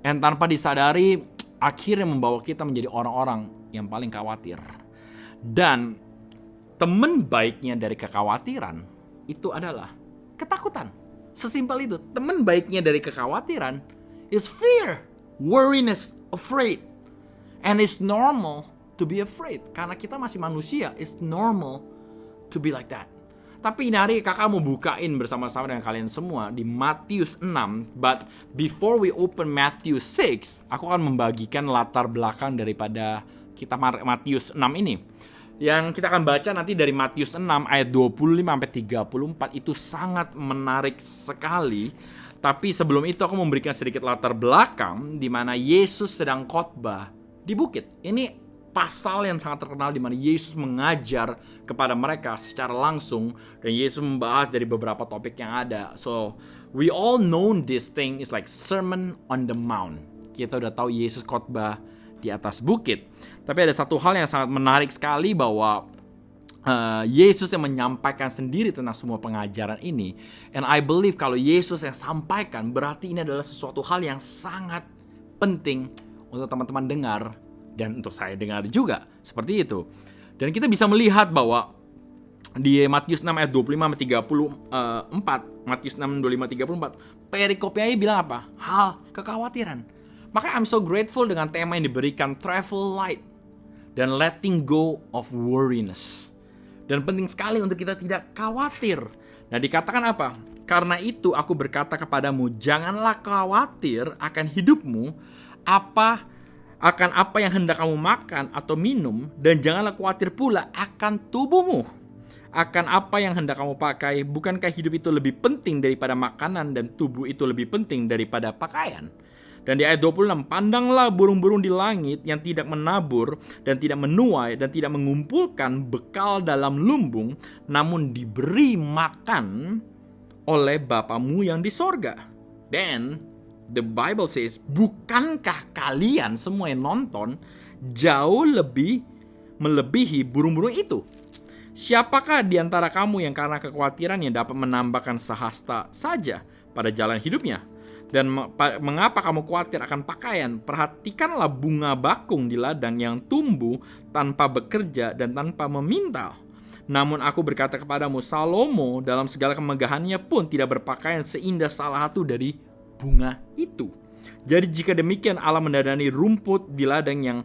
H: And tanpa disadari, akhirnya membawa kita menjadi orang-orang yang paling khawatir. Dan teman baiknya dari kekhawatiran itu adalah ketakutan. Sesimpel itu. Teman baiknya dari kekhawatiran is fear, worriness, afraid. And it's normal to be afraid. Karena kita masih manusia, it's normal to be like that. Tapi ini hari kakak mau bukain bersama-sama dengan kalian semua di Matius 6. But before we open Matthew 6, aku akan membagikan latar belakang daripada kita Matius 6 ini. Yang kita akan baca nanti dari Matius 6 ayat 25-34 itu sangat menarik sekali. Tapi sebelum itu aku memberikan sedikit latar belakang di mana Yesus sedang khotbah di bukit. Ini pasal yang sangat terkenal di mana Yesus mengajar kepada mereka secara langsung dan Yesus membahas dari beberapa topik yang ada. So, we all know this thing is like Sermon on the Mount. Kita udah tahu Yesus khotbah di atas bukit. Tapi ada satu hal yang sangat menarik sekali bahwa Yesus yang menyampaikan sendiri tentang semua pengajaran ini. And I believe kalau Yesus yang sampaikan berarti ini adalah sesuatu hal yang sangat penting untuk teman-teman dengar. Dan untuk saya dengar juga seperti itu. Dan kita bisa melihat bahwa di Matius 6 ayat 25-34, Matius 6 25-34, perikopnya bilang apa? Hal kekhawatiran. Maka I'm so grateful dengan tema yang diberikan, travel light dan letting go of worriness. Dan penting sekali untuk kita tidak khawatir. Nah, dikatakan apa? Karena itu aku berkata kepadamu, janganlah khawatir akan hidupmu, akan apa yang hendak kamu makan atau minum, dan janganlah khawatir pula akan tubuhmu, akan apa yang hendak kamu pakai. Bukankah hidup itu lebih penting daripada makanan dan tubuh itu lebih penting daripada pakaian? Dan di ayat 26, pandanglah burung-burung di langit yang tidak menabur dan tidak menuai dan tidak mengumpulkan bekal dalam lumbung, namun diberi makan oleh Bapamu yang di sorga. Dan the Bible says, bukankah kalian semua yang nonton jauh lebih melebihi burung-burung itu? Siapakah di antara kamu yang karena kekhawatirannya dapat menambahkan sehasta saja pada jalan hidupnya? Dan mengapa kamu khawatir akan pakaian? Perhatikanlah bunga bakung di ladang yang tumbuh tanpa bekerja dan tanpa memintal. Namun aku berkata kepadamu, Salomo dalam segala kemegahannya pun tidak berpakaian seindah salah satu dari bunga itu. Jadi jika demikian Allah mendadani rumput di ladang yang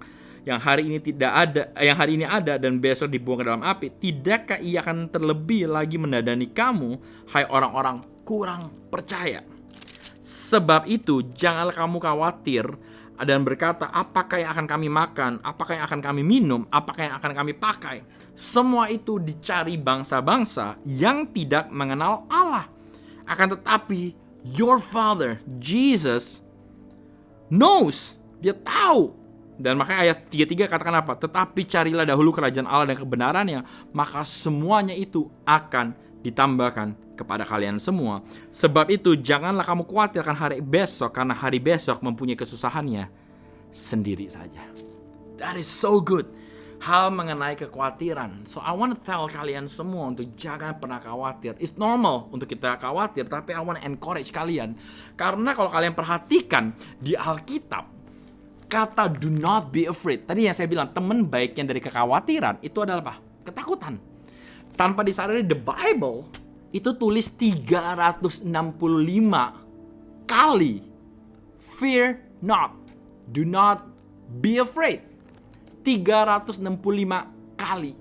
H: hari ini ada dan besok dibuang ke dalam api, tidakkah ia akan terlebih lagi mendadani kamu, hai orang-orang kurang percaya? Sebab itu janganlah kamu khawatir dan berkata, apakah yang akan kami makan, apakah yang akan kami minum, apakah yang akan kami pakai. Semua itu dicari bangsa-bangsa yang tidak mengenal Allah. Akan tetapi your Father, Jesus, knows. Dia tahu. Dan makanya ayat 33 katakan apa? Tetapi carilah dahulu kerajaan Allah dan kebenarannya, maka semuanya itu akan ditambahkan kepada kalian semua. Sebab itu janganlah kamu khawatir akan hari besok, karena hari besok mempunyai kesusahannya sendiri saja. That is so good. Hal mengenai kekhawatiran. So I want to tell kalian semua untuk jangan pernah khawatir. It's normal untuk kita khawatir, tapi I want to encourage kalian. Karena kalau kalian perhatikan di Alkitab, kata do not be afraid. Tadi yang saya bilang, teman baiknya dari kekhawatiran itu adalah apa? Ketakutan. Tanpa disadari the Bible itu tulis 365 kali. Fear not. Do not be afraid. 365 kali.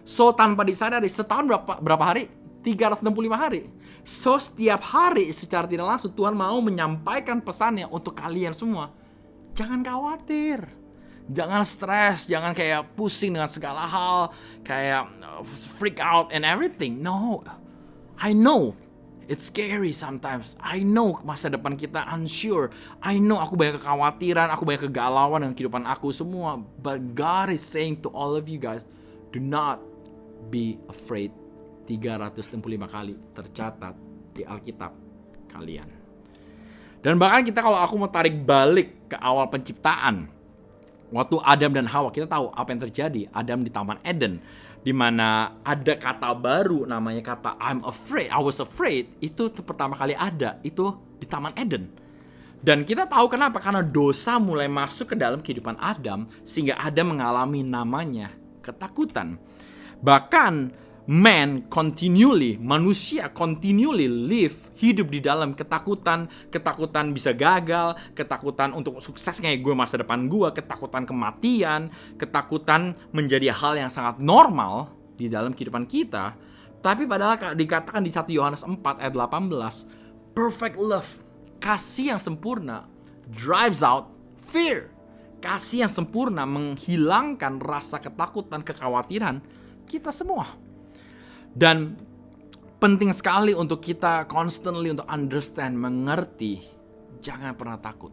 H: So tanpa disadari setahun berapa hari? 365 hari. So setiap hari secara tidak langsung Tuhan mau menyampaikan pesannya untuk kalian semua. Jangan khawatir. Jangan stres, jangan kayak pusing dengan segala hal, kayak freak out and everything. No, I know it's scary sometimes. I know masa depan kita unsure. I know aku banyak kekhawatiran, aku banyak kegalauan dengan kehidupan aku semua. But God is saying to all of you guys, do not be afraid. 365 kali tercatat di Alkitab kalian. Dan bahkan kita kalau aku mau tarik balik ke awal penciptaan, waktu Adam dan Hawa, kita tahu apa yang terjadi. Adam di Taman Eden, di mana ada kata baru namanya kata I'm afraid, I was afraid. Itu pertama kali ada, itu di Taman Eden. Dan kita tahu kenapa, karena dosa mulai masuk ke dalam kehidupan Adam, sehingga Adam mengalami namanya ketakutan. Bahkan manusia continually hidup di dalam ketakutan bisa gagal, ketakutan untuk sukses kayak gue masa depan gue, ketakutan kematian, ketakutan menjadi hal yang sangat normal di dalam kehidupan kita. Tapi padahal dikatakan di 1 Yohanes 4 ayat 18, perfect love, kasih yang sempurna drives out fear. Kasih yang sempurna menghilangkan rasa ketakutan, kekhawatiran kita semua. Dan penting sekali untuk kita constantly untuk understand, mengerti, jangan pernah takut.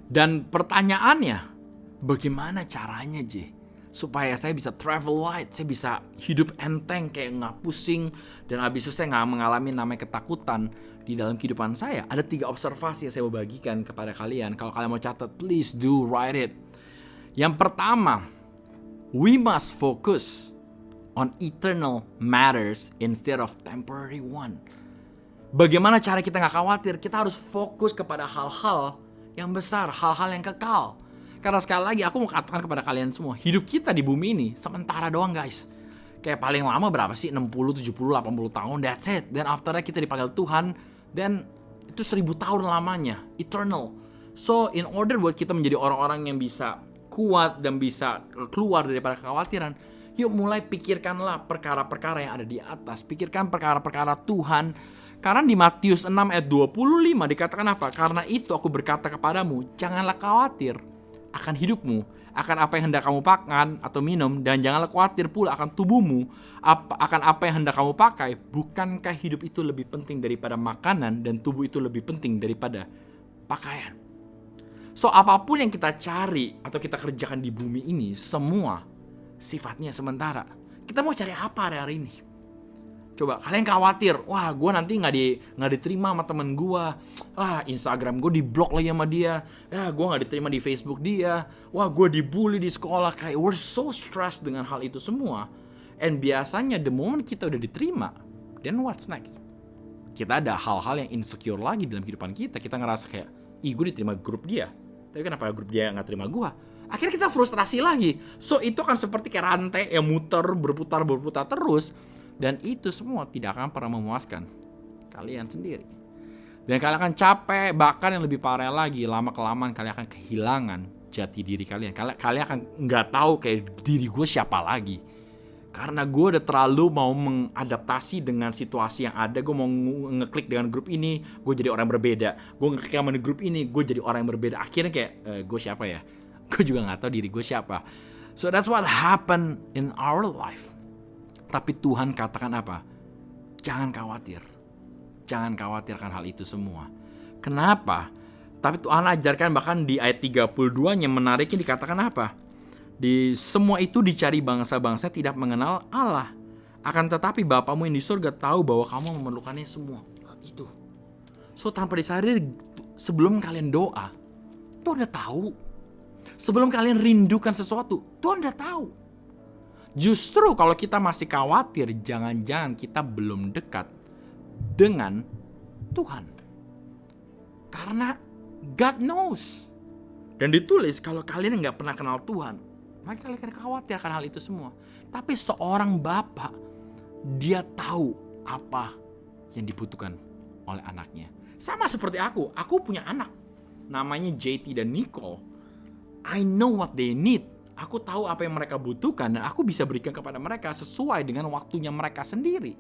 H: Dan pertanyaannya, bagaimana caranya supaya saya bisa travel light, saya bisa hidup enteng kayak nggak pusing, dan habis itu saya nggak mengalami namanya ketakutan di dalam kehidupan saya. Ada 3 observasi yang saya mau bagikan kepada kalian. Kalau kalian mau catat, please do write it. Yang pertama, we must focus on eternal matters instead of temporary one. Bagaimana cara kita gak khawatir? Kita harus fokus kepada hal-hal yang besar, hal-hal yang kekal. Karena sekali lagi aku mau katakan kepada kalian semua, hidup kita di bumi ini sementara doang guys. Kayak paling lama berapa sih? 60, 70, 80 tahun, that's it. Dan after that kita dipanggil Tuhan, dan itu 1000 tahun lamanya, eternal. So in order buat kita menjadi orang-orang yang bisa kuat dan bisa keluar daripada kekhawatiran, yuk mulai pikirkanlah perkara-perkara yang ada di atas. Pikirkan perkara-perkara Tuhan. Karena di Matius 6 ayat 25 dikatakan apa? Karena itu aku berkata kepadamu, janganlah khawatir akan hidupmu, akan apa yang hendak kamu makan atau minum, dan janganlah khawatir pula akan tubuhmu, akan apa yang hendak kamu pakai. Bukankah hidup itu lebih penting daripada makanan, dan tubuh itu lebih penting daripada pakaian? So apapun yang kita cari atau kita kerjakan di bumi ini, semua sifatnya sementara. Kita mau cari apa hari ini? Coba kalian khawatir, wah gue nanti nggak diterima sama temen gue, Instagram gue diblok lagi sama dia, gue nggak diterima di Facebook dia, wah gue dibully di sekolah. Kayak we're so stressed dengan hal itu semua. And biasanya the moment kita udah diterima, then what's next? Kita ada hal-hal yang insecure lagi dalam kehidupan kita. Kita ngerasa kayak, gue diterima grup dia, tapi kenapa grup dia nggak terima gue? Akhirnya kita frustrasi lagi. So itu akan seperti kayak rantai yang berputar terus. Dan itu semua tidak akan pernah memuaskan kalian sendiri. Dan kalian akan capek. Bahkan yang lebih parah lagi, lama-kelamaan kalian akan kehilangan jati diri kalian. Kalian akan nggak tahu kayak diri gue siapa lagi. Karena gue udah terlalu mau mengadaptasi dengan situasi yang ada. Gue mau ngeklik dengan grup ini, gue jadi orang yang berbeda. Gue ngeklik sama grup ini, gue jadi orang yang berbeda. Akhirnya kayak, gue siapa ya? Gue juga gak tahu diri gue siapa. So that's what happened in our life. Tapi Tuhan katakan apa? Jangan khawatir. Jangan khawatirkan hal itu semua. Kenapa? Tapi Tuhan ajarkan bahkan di ayat 32-nya menariknya dikatakan apa? Di semua itu dicari bangsa-bangsa tidak mengenal Allah. Akan tetapi Bapamu yang di surga tahu bahwa kamu memerlukannya semua. Itu. So tanpa disadari, sebelum kalian doa, Tuhan udah tahu. Sebelum kalian rindukan sesuatu, Tuhan udah tahu. Justru kalau kita masih khawatir, jangan-jangan kita belum dekat dengan Tuhan. Karena God knows. Dan ditulis kalau kalian nggak pernah kenal Tuhan, maka kalian akan khawatir akan hal itu semua. Tapi seorang bapak, dia tahu apa yang dibutuhkan oleh anaknya. Sama seperti aku punya anak. Namanya JT dan Nicole. I know what they need. Aku tahu apa yang mereka butuhkan dan aku bisa berikan kepada mereka sesuai dengan waktunya mereka sendiri.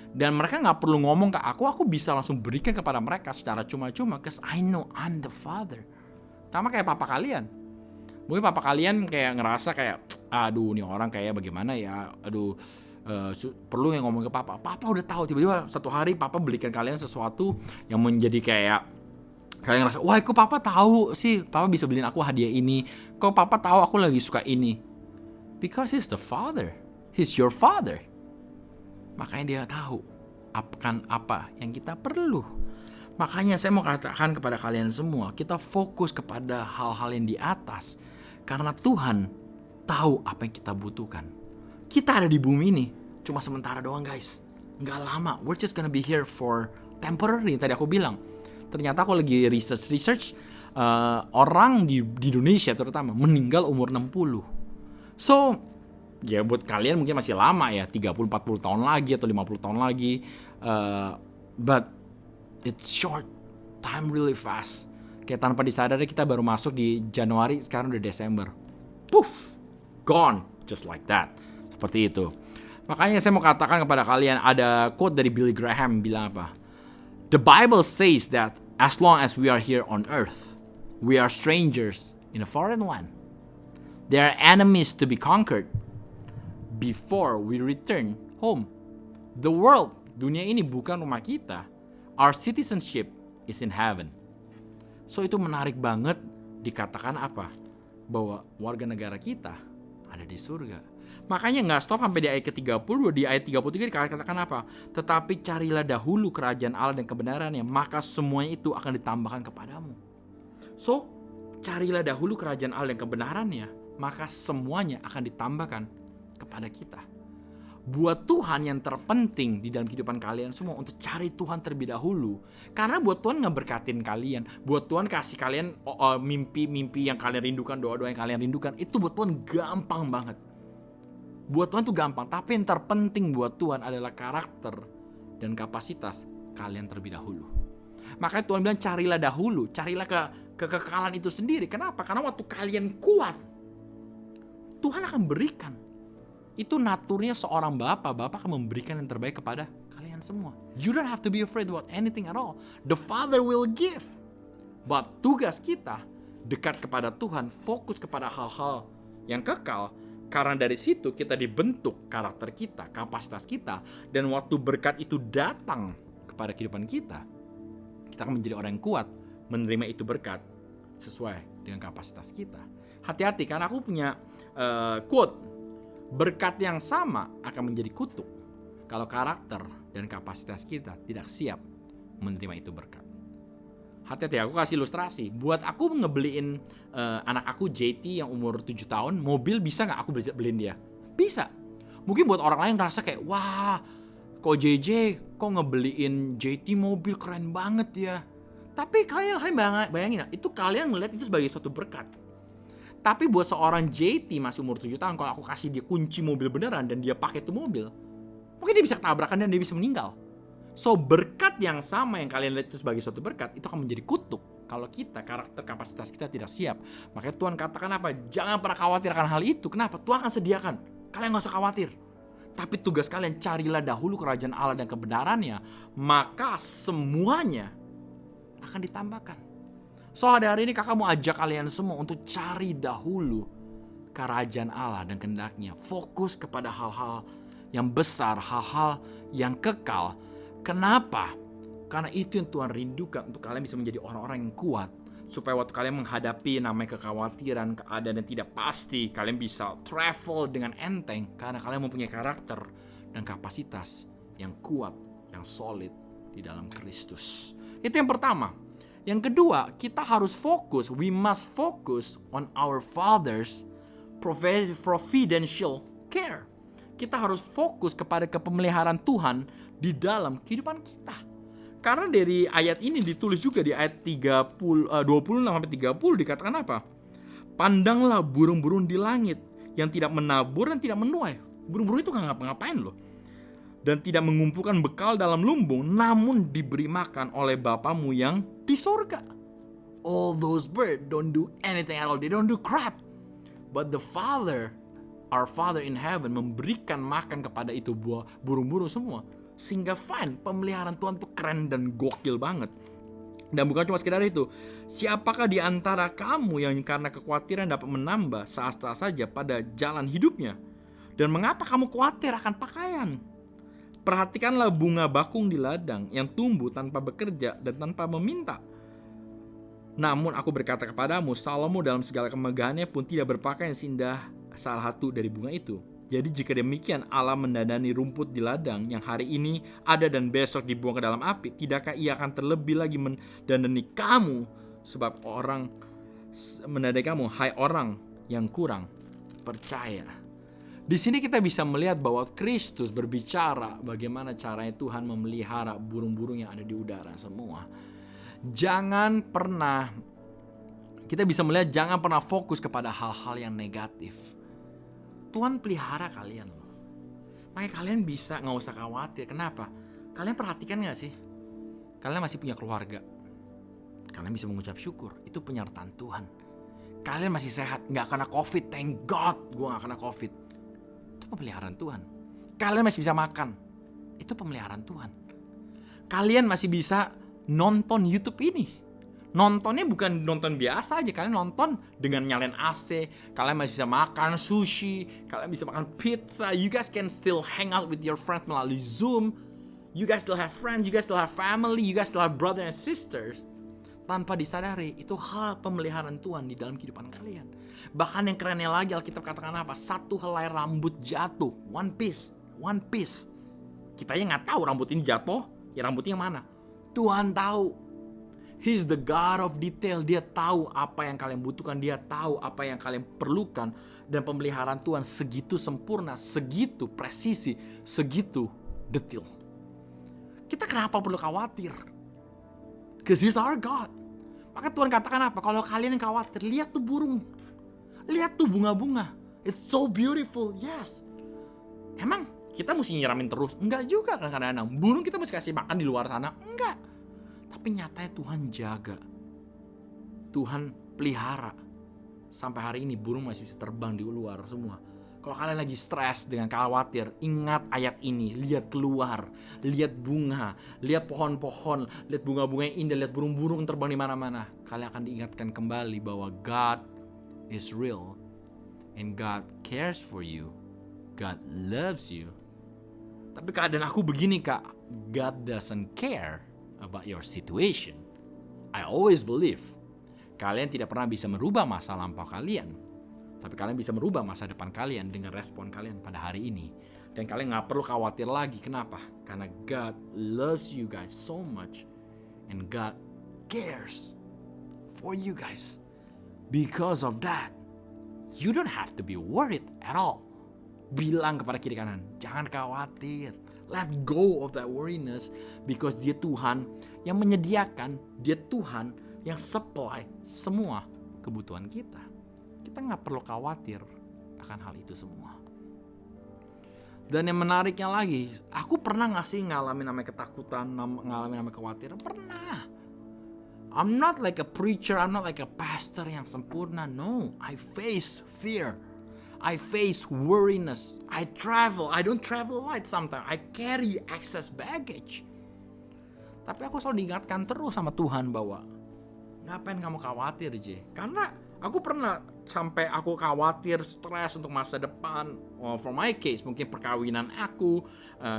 H: Dan mereka gak perlu ngomong ke aku bisa langsung berikan kepada mereka secara cuma-cuma. Because I know I'm the father. Sama kayak papa kalian. Mungkin papa kalian kayak ngerasa kayak, aduh nih orang kayak bagaimana ya, aduh perlu yang ngomong ke papa. Papa udah tahu, tiba-tiba satu hari papa belikan kalian sesuatu yang menjadi kayak kalian ngerasa, wah kok papa tahu sih, papa bisa beliin aku hadiah ini, kok papa tahu aku lagi suka ini. Because he's the father, he's your father. Makanya dia tahu akan apa yang kita perlu. Makanya saya mau katakan kepada kalian semua, kita fokus kepada hal-hal yang di atas. Karena Tuhan tahu apa yang kita butuhkan. Kita ada di bumi ini cuma sementara doang guys. Nggak lama, we're just gonna be here for temporary. Tadi aku bilang, ternyata aku lagi research orang di Indonesia terutama meninggal umur 60. So Ya buat kalian mungkin masih lama ya, 30-40 tahun lagi atau 50 tahun lagi. But it's short, time really fast. Kayak tanpa disadari kita baru masuk di Januari, sekarang udah Desember. Poof, gone, just like that. Seperti itu. Makanya saya mau katakan kepada kalian, ada quote dari Billy Graham bilang apa? The Bible says that as long as we are here on earth, we are strangers in a foreign land. There are enemies to be conquered before we return home. The world, dunia ini bukan rumah kita. Our citizenship is in heaven. So itu menarik banget dikatakan apa? Bahwa warga negara kita ada di surga. Makanya gak stop sampai di ayat ke-30, di ayat 33 dikatakan apa? Tetapi carilah dahulu kerajaan Allah dan kebenarannya, maka semuanya itu akan ditambahkan kepadamu. So, carilah dahulu kerajaan Allah dan kebenarannya, maka semuanya akan ditambahkan kepada kita. Buat Tuhan yang terpenting di dalam kehidupan kalian semua untuk cari Tuhan terlebih dahulu. Karena buat Tuhan ngeberkatin kalian, buat Tuhan kasih kalian mimpi-mimpi yang kalian rindukan, doa-doa yang kalian rindukan, itu buat Tuhan gampang banget. Buat Tuhan tuh gampang, tapi yang terpenting buat Tuhan adalah karakter dan kapasitas kalian terlebih dahulu. Makanya Tuhan bilang carilah dahulu, carilah kekekalan itu sendiri. Kenapa? Karena waktu kalian kuat, Tuhan akan berikan. Itu naturnya seorang Bapak akan memberikan yang terbaik kepada kalian semua. You don't have to be afraid about anything at all. The Father will give. But tugas kita dekat kepada Tuhan, fokus kepada hal-hal yang kekal. Karena dari situ kita dibentuk karakter kita, kapasitas kita. Dan waktu berkat itu datang kepada kehidupan kita, kita akan menjadi orang yang kuat menerima itu berkat sesuai dengan kapasitas kita. Hati-hati, karena aku punya quote, berkat yang sama akan menjadi kutuk kalau karakter dan kapasitas kita tidak siap menerima itu berkat. Hati-hati, aku kasih ilustrasi. Buat aku ngebeliin anak aku JT yang umur 7 tahun, mobil bisa gak aku beliin dia? Bisa. Mungkin buat orang lain ngerasa kayak, wah, kok JJ, kok ngebeliin JT mobil keren banget ya. Tapi kalian bayangin, itu kalian ngeliat itu sebagai suatu berkat. Tapi buat seorang JT masih umur 7 tahun, kalau aku kasih dia kunci mobil beneran dan dia pakai itu mobil, mungkin dia bisa tabrakan dan dia bisa meninggal. So berkat yang sama yang kalian lihat itu sebagai suatu berkat, itu akan menjadi kutuk kalau kita, karakter kapasitas kita tidak siap. Makanya Tuhan katakan apa? Jangan pernah khawatir akan hal itu. Kenapa? Tuhan akan sediakan. Kalian gak usah khawatir. Tapi tugas kalian, carilah dahulu kerajaan Allah dan kebenarannya, maka semuanya akan ditambahkan. So hari ini kakak mau ajak kalian semua untuk cari dahulu kerajaan Allah dan kehendaknya. Fokus kepada hal-hal yang besar, hal-hal yang kekal. Kenapa? Karena itu yang Tuhan rindukan untuk kalian bisa menjadi orang-orang yang kuat. Supaya waktu kalian menghadapi namanya kekhawatiran, keadaan yang tidak pasti, kalian bisa travel dengan enteng. Karena kalian mempunyai karakter dan kapasitas yang kuat, yang solid di dalam Kristus. Itu yang pertama. Yang kedua, kita harus fokus. We must focus on our Father's providential care. Kita harus fokus kepada kepemeliharaan Tuhan di dalam kehidupan kita. Karena dari ayat ini ditulis juga di ayat 26-30 dikatakan apa? Pandanglah burung-burung di langit yang tidak menabur dan tidak menuai. Burung-burung itu gak ngapa-ngapain loh. Dan tidak mengumpulkan bekal dalam lumbung, namun diberi makan oleh Bapamu yang di surga. All those birds don't do anything at all. They don't do crap. But the Father, our Father in heaven, memberikan makan kepada itu burung-burung semua. Sehingga fine, pemeliharaan Tuhan tuh keren dan gokil banget. Dan bukan cuma sekedar itu. Siapakah di antara kamu yang karena kekhawatiran dapat menambah sehasta saja pada jalan hidupnya? Dan mengapa kamu khawatir akan pakaian? Perhatikanlah bunga bakung di ladang yang tumbuh tanpa bekerja dan tanpa meminta. Namun aku berkata kepadamu, Salomo dalam segala kemegahannya pun tidak berpakaian seindah salah satu dari bunga itu. Jadi jika demikian Allah mendandani rumput di ladang yang hari ini ada dan besok dibuang ke dalam api, tidakkah ia akan terlebih lagi mendandani kamu? Sebab orang mendandani kamu, hai orang yang kurang percaya. Di sini kita bisa melihat bahwa Kristus berbicara bagaimana caranya Tuhan memelihara burung-burung yang ada di udara semua. Kita bisa melihat jangan pernah fokus kepada hal-hal yang negatif. Tuhan pelihara kalian loh. Makanya kalian bisa gak usah khawatir. Kenapa? Kalian perhatikan gak sih? Kalian masih punya keluarga. Kalian bisa mengucap syukur. Itu penyertaan Tuhan. Kalian masih sehat. Gak kena COVID. Thank God gue gak kena COVID. Itu pemeliharaan Tuhan. Kalian masih bisa makan. Itu pemeliharaan Tuhan. Kalian masih bisa nonton YouTube ini. Nontonnya bukan nonton biasa aja. Kalian nonton dengan nyalain AC. Kalian masih bisa makan sushi. Kalian bisa makan pizza. You guys can still hang out with your friends melalui Zoom. You guys still have friends. You guys still have family. You guys still have brothers and sisters. Tanpa disadari, itu hal pemeliharaan Tuhan di dalam kehidupan kalian. Bahkan yang kerennya lagi, Alkitab katakan apa? Satu helai rambut jatuh. One piece. One piece. Kita yang gak tahu rambut ini jatuh. Ya rambutnya yang mana? Tuhan tahu. He's the God of detail. Dia tahu apa yang kalian butuhkan. Dia tahu apa yang kalian perlukan. Dan pemeliharaan Tuhan segitu sempurna, segitu presisi, segitu detail. Kita kenapa perlu khawatir? Because He's our God. Maka Tuhan katakan apa? Kalau kalian yang khawatir, lihat tuh burung. Lihat tuh bunga-bunga. It's so beautiful. Yes. Emang kita mesti nyiramin terus? Enggak juga kan kadang-kadang. Burung kita mesti kasih makan di luar sana? Enggak. Tapi nyatanya Tuhan jaga. Tuhan pelihara. Sampai hari ini burung masih bisa terbang di luar semua. Kalau kalian lagi stres dengan khawatir, ingat ayat ini. Lihat keluar. Lihat bunga. Lihat pohon-pohon. Lihat bunga-bunga yang indah. Lihat burung-burung terbang di mana-mana. Kalian akan diingatkan kembali bahwa God is real. And God cares for you. God loves you. Tapi keadaan aku begini, Kak. God doesn't care about your situation. I always believe kalian tidak pernah bisa merubah masa lampau kalian, tapi kalian bisa merubah masa depan kalian dengan respon kalian pada hari ini. Dan kalian gak perlu khawatir lagi. Kenapa? Karena God loves you guys so much, and God cares for you guys. Because of that, you don't have to be worried at all. Bilang kepada kiri kanan, jangan khawatir. Let go of that worriness, because Dia Tuhan yang menyediakan, Dia Tuhan yang supply semua kebutuhan kita. Kita gak perlu khawatir akan hal itu semua. Dan yang menariknya lagi, aku pernah gak sih ngalamin namanya ketakutan, ngalamin namanya kekhawatiran? Pernah. I'm not like a preacher, I'm not like a pastor yang sempurna. No, I face fear. I face worriness. I travel. I don't travel light sometimes. I carry excess baggage. Tapi aku selalu diingatkan terus sama Tuhan bahwa ngapain kamu khawatir, J? Karena aku pernah sampai aku khawatir, stres untuk masa depan. For my case, mungkin perkawinan aku,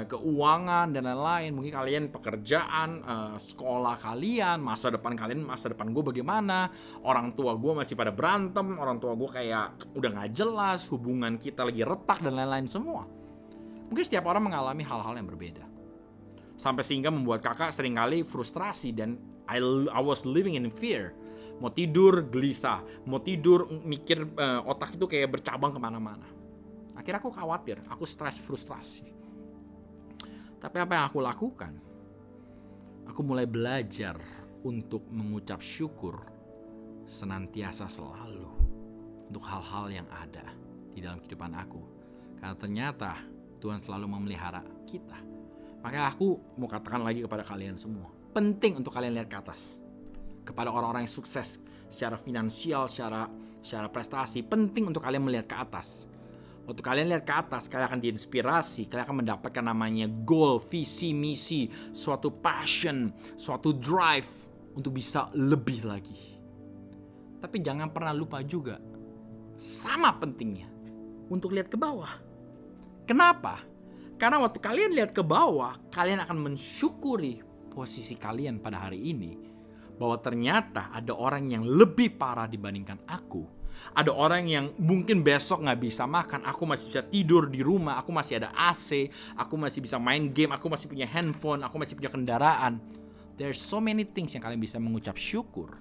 H: keuangan dan lain-lain. Mungkin kalian pekerjaan, sekolah kalian, masa depan kalian, masa depan gue bagaimana. Orang tua gue masih pada berantem, orang tua gue kayak udah gak jelas, hubungan kita lagi retak dan lain-lain semua. Mungkin setiap orang mengalami hal-hal yang berbeda. Sampai sehingga membuat kakak seringkali frustrasi dan I was living in fear. Mau tidur gelisah, mau tidur mikir otak itu kayak bercabang kemana-mana. Akhirnya aku khawatir, aku stres, frustrasi. Tapi apa yang aku lakukan? Aku mulai belajar untuk mengucap syukur senantiasa selalu untuk hal-hal yang ada di dalam kehidupan aku. Karena ternyata Tuhan selalu memelihara kita. Maka aku mau katakan lagi kepada kalian semua, penting untuk kalian lihat ke atas. Kepada orang-orang yang sukses secara finansial, secara prestasi, penting untuk kalian melihat ke atas. Waktu kalian lihat ke atas, kalian akan diinspirasi, kalian akan mendapatkan namanya goal, visi, misi, suatu passion, suatu drive untuk bisa lebih lagi. Tapi jangan pernah lupa juga, sama pentingnya untuk lihat ke bawah. Kenapa? Karena waktu kalian lihat ke bawah, kalian akan mensyukuri posisi kalian pada hari ini. Bahwa ternyata ada orang yang lebih parah dibandingkan aku. Ada orang yang mungkin besok gak bisa makan, aku masih bisa tidur di rumah, aku masih ada AC, aku masih bisa main game, aku masih punya handphone, aku masih punya kendaraan. There's so many things yang kalian bisa mengucap syukur.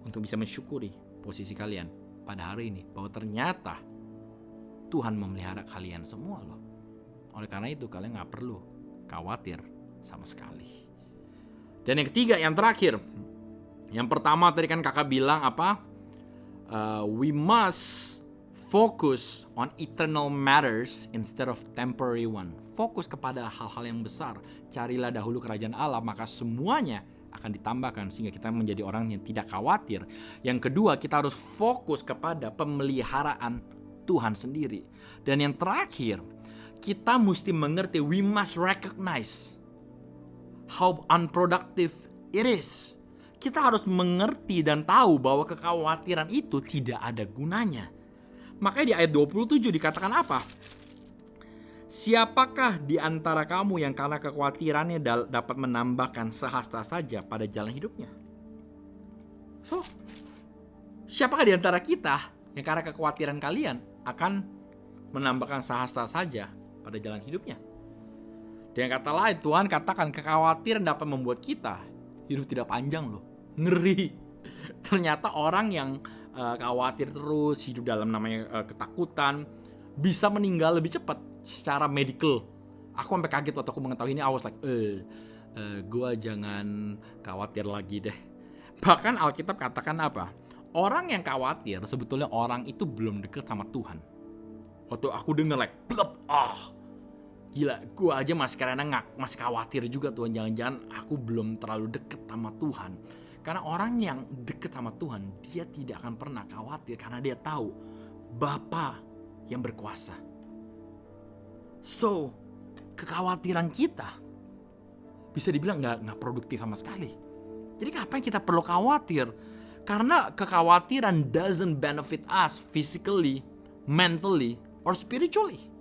H: Untuk bisa mensyukuri posisi kalian pada hari ini. Bahwa ternyata Tuhan memelihara kalian semua loh. Oleh karena itu kalian gak perlu khawatir sama sekali. Dan yang ketiga, yang terakhir. Yang pertama tadi kan kakak bilang apa? We must Focus on eternal matters instead of temporary one. Fokus kepada hal-hal yang besar. Carilah dahulu kerajaan Allah, maka semuanya akan ditambahkan sehingga kita menjadi orang yang tidak khawatir. Yang kedua, kita harus fokus kepada pemeliharaan Tuhan sendiri. Dan yang terakhir, kita mesti mengerti, we must recognize how unproductive it is. Kita harus mengerti dan tahu bahwa kekhawatiran itu tidak ada gunanya. Makanya di ayat 27 dikatakan apa? Siapakah di antara kamu yang karena kekhawatirannya dapat menambahkan sehasta saja pada jalan hidupnya? So, siapakah di antara kita yang karena kekhawatiran kalian akan menambahkan sehasta saja pada jalan hidupnya? Dengan kata lain, Tuhan katakan kekhawatiran dapat membuat kita hidup tidak panjang loh. Ngeri. Ternyata orang yang khawatir terus, hidup dalam namanya ketakutan, bisa meninggal lebih cepat secara medical. Aku sampai kaget waktu aku mengetahui ini. I was like, gue jangan khawatir lagi deh. Bahkan Alkitab katakan apa? Orang yang khawatir sebetulnya orang itu belum dekat sama Tuhan. Waktu aku denger like, gila, gue aja masih khawatir juga Tuhan. Jangan-jangan aku belum terlalu deket sama Tuhan. Karena orang yang deket sama Tuhan, dia tidak akan pernah khawatir karena dia tahu Bapa yang berkuasa. So, kekhawatiran kita bisa dibilang nggak produktif sama sekali. Jadi ngapain kita perlu khawatir? Karena kekhawatiran doesn't benefit us physically, mentally, or spiritually.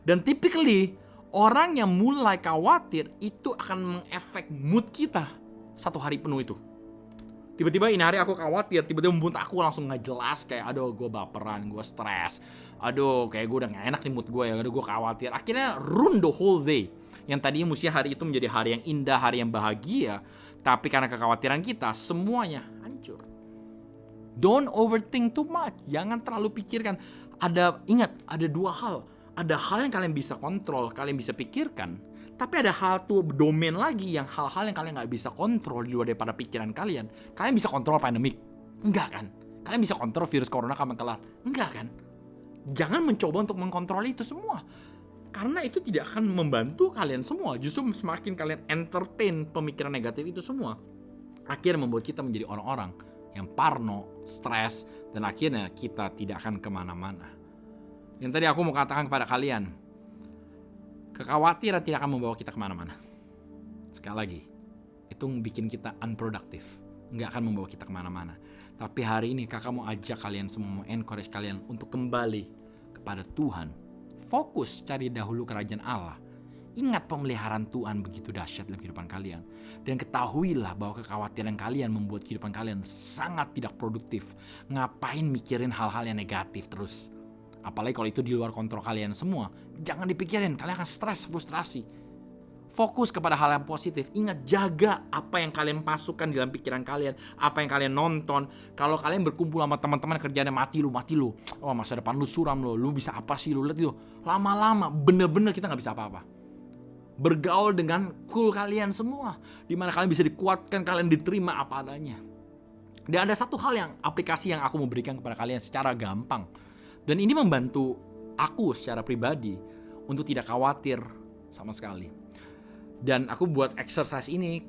H: Dan typically orang yang mulai khawatir itu akan mengefek mood kita satu hari penuh itu. Tiba-tiba ini hari aku khawatir, tiba-tiba mood aku langsung gak jelas. Kayak aduh gue baperan, gue stres. Aduh kayak gue udah gak enak nih mood gue ya, aduh gue khawatir. Akhirnya ruin the whole day. Yang tadinya mesti hari itu menjadi hari yang indah, hari yang bahagia. Tapi karena kekhawatiran kita, semuanya hancur. Don't overthink too much. Jangan terlalu pikirkan. Ingat, ada dua hal. Ada hal yang kalian bisa kontrol, kalian bisa pikirkan. Tapi ada domain lagi yang hal-hal yang kalian gak bisa kontrol di luar daripada pikiran kalian. Kalian bisa kontrol pandemik? Enggak kan? Kalian bisa kontrol virus corona kapan kelar? Enggak kan? Jangan mencoba untuk mengkontrol itu semua. Karena itu tidak akan membantu kalian semua. Justru semakin kalian entertain pemikiran negatif itu semua, akhirnya membuat kita menjadi orang-orang yang parno, stres, dan akhirnya kita tidak akan kemana-mana. Yang tadi aku mau katakan kepada kalian, kekhawatiran tidak akan membawa kita kemana-mana. Sekali lagi, itu bikin kita unproductive. Nggak akan membawa kita kemana-mana. Tapi hari ini kakak mau ajak kalian semua, mau encourage kalian untuk kembali kepada Tuhan. Fokus cari dahulu kerajaan Allah. Ingat pemeliharaan Tuhan begitu dahsyat dalam kehidupan kalian. Dan ketahuilah bahwa kekhawatiran kalian membuat kehidupan kalian sangat tidak produktif. Ngapain mikirin hal-hal yang negatif terus? Apalagi kalau itu di luar kontrol kalian semua. Jangan dipikirin, kalian akan stres, frustrasi. Fokus kepada hal yang positif. Ingat, jaga apa yang kalian masukkan dalam pikiran kalian. Apa yang kalian nonton. Kalau kalian berkumpul sama teman-teman kerjaannya mati lu. Oh masa depan lu suram lu bisa apa sih lu, lihat itu. Lama-lama bener-bener kita gak bisa apa-apa. Bergaul dengan cool kalian semua. Dimana kalian bisa dikuatkan, kalian diterima apa adanya. Dan ada satu hal yang aplikasi yang aku mau berikan kepada kalian secara gampang. Dan ini membantu aku secara pribadi untuk tidak khawatir sama sekali. Dan aku buat exercise ini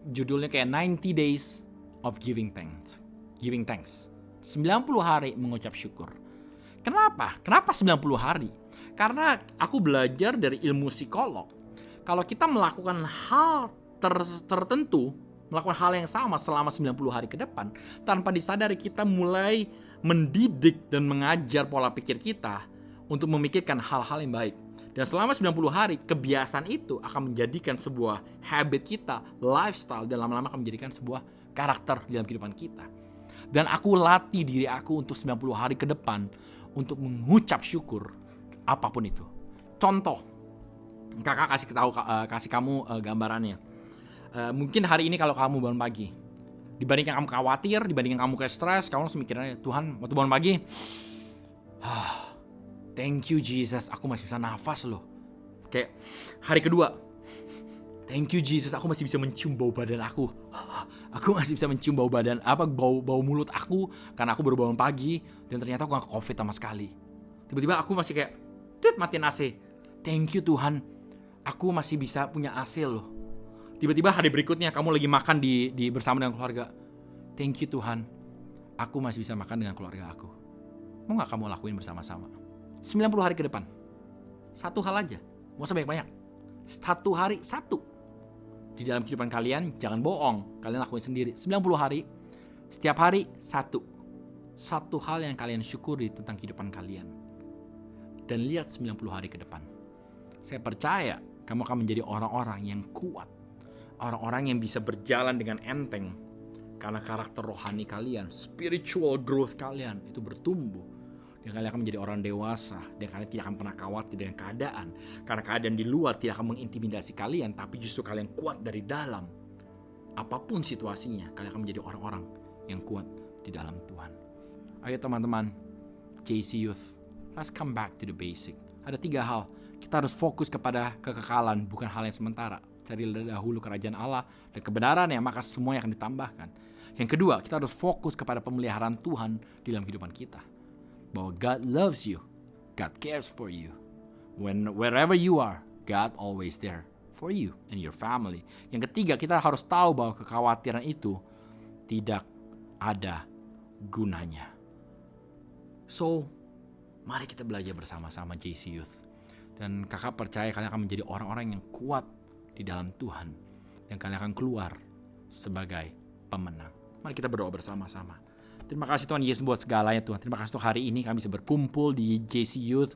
H: judulnya kayak 90 Days of Giving Thanks. 90 hari mengucap syukur. Kenapa? Kenapa 90 hari? Karena aku belajar dari ilmu psikolog. Kalau kita melakukan hal tertentu, melakukan hal yang sama selama 90 hari ke depan, tanpa disadari kita mulai mendidik dan mengajar pola pikir kita untuk memikirkan hal-hal yang baik. Dan selama 90 hari, kebiasaan itu akan menjadikan sebuah habit kita, lifestyle, dan lama-lama akan menjadikan sebuah karakter dalam kehidupan kita. Dan aku latih diri aku untuk 90 hari ke depan untuk mengucap syukur apapun itu. Contoh, kakak kasih kamu gambarannya. Mungkin hari ini kalau kamu bangun pagi, dibandingkan kamu khawatir, dibandingkan kamu kayak stres, kamu langsung mikirnya, Tuhan, waktu bangun pagi, thank you Jesus, aku masih bisa nafas loh. Kayak hari kedua, thank you Jesus, aku masih bisa mencium bau badan aku. Aku masih bisa mencium bau mulut aku karena aku baru bangun pagi dan ternyata aku gak COVID sama sekali. Tiba-tiba aku masih kayak, matiin AC. Thank you Tuhan, aku masih bisa punya AC loh. Tiba-tiba hari berikutnya kamu lagi makan di bersama dengan keluarga. Thank you Tuhan, aku masih bisa makan dengan keluarga aku. Mau gak kamu lakuin bersama-sama? 90 hari ke depan. Satu hal aja, mau banyak-banyak. Satu hari, satu. Di dalam kehidupan kalian, jangan bohong. Kalian lakuin sendiri. 90 hari, setiap hari, satu. Satu hal yang kalian syukuri tentang kehidupan kalian. Dan lihat 90 hari ke depan. Saya percaya kamu akan menjadi orang-orang yang kuat. Orang-orang yang bisa berjalan dengan enteng. Karena karakter rohani kalian, spiritual growth kalian itu bertumbuh. Dan kalian akan menjadi orang dewasa. Dan kalian tidak akan pernah khawatir dengan keadaan. Karena keadaan di luar tidak akan mengintimidasi kalian. Tapi justru kalian kuat dari dalam. Apapun situasinya, kalian akan menjadi orang-orang yang kuat di dalam Tuhan. Ayo teman-teman, JC Youth, let's come back to the basic. Ada 3 hal. Kita harus fokus kepada kekekalan, bukan hal yang sementara. Cari dahulu kerajaan Allah dan kebenaran yang maka semuanya akan ditambahkan. Yang kedua, kita harus fokus kepada pemeliharaan Tuhan di dalam kehidupan kita. Bahwa God loves you, God cares for you. Wherever you are, God always there for you and your family. Yang ketiga, kita harus tahu bahwa kekhawatiran itu tidak ada gunanya. So, mari kita belajar bersama-sama JC Youth. Dan kakak percaya kalian akan menjadi orang-orang yang kuat di dalam Tuhan. Dan kalian akan keluar sebagai pemenang. Mari kita berdoa bersama-sama. Terima kasih Tuhan Yesus buat segalanya Tuhan. Terima kasih untuk hari ini kami bisa berkumpul di JC Youth.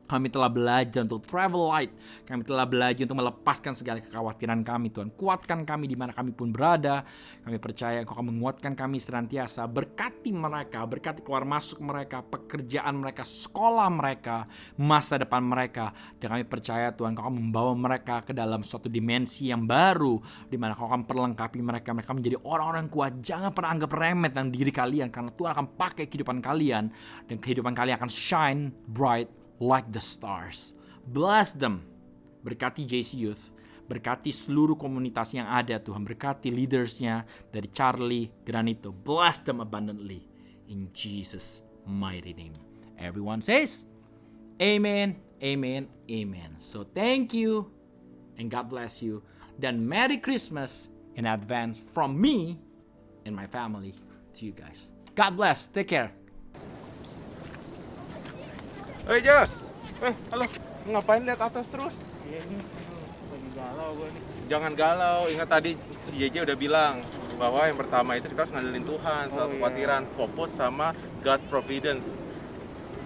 H: Kami telah belajar untuk travel light. Kami telah belajar untuk melepaskan segala kekhawatiran kami Tuhan. Kuatkan kami di mana kami pun berada. Kami percaya Engkau akan menguatkan kami senantiasa. Berkati mereka, berkati keluar masuk mereka, pekerjaan mereka, sekolah mereka, masa depan mereka. Dan kami percaya Tuhan Engkau akan membawa mereka ke dalam suatu dimensi yang baru. Di mana Engkau akan perlengkapi mereka. Mereka menjadi orang-orang kuat. Jangan pernah anggap remeh tentang diri kalian. Karena Tuhan akan pakai kehidupan kalian. Dan kehidupan kalian akan shine bright like the stars. Bless them. Berkati JC Youth. Berkati seluruh komunitas yang ada Tuhan. Berkati leadersnya dari Charlie, Granito. Bless them abundantly. In Jesus' mighty name. Everyone says, Amen, Amen, Amen. So thank you and God bless you. Dan Merry Christmas in advance from me and my family to you guys. God bless. Take care.
A: Hei Jos, halo, ngapain lihat atas terus?
B: Iya nih, lagi galau gue nih.
A: Jangan galau, ingat tadi si JJ udah bilang bahwa yang pertama itu kita harus ngandelin Tuhan, soal kekhawatiran, fokus sama God's providence,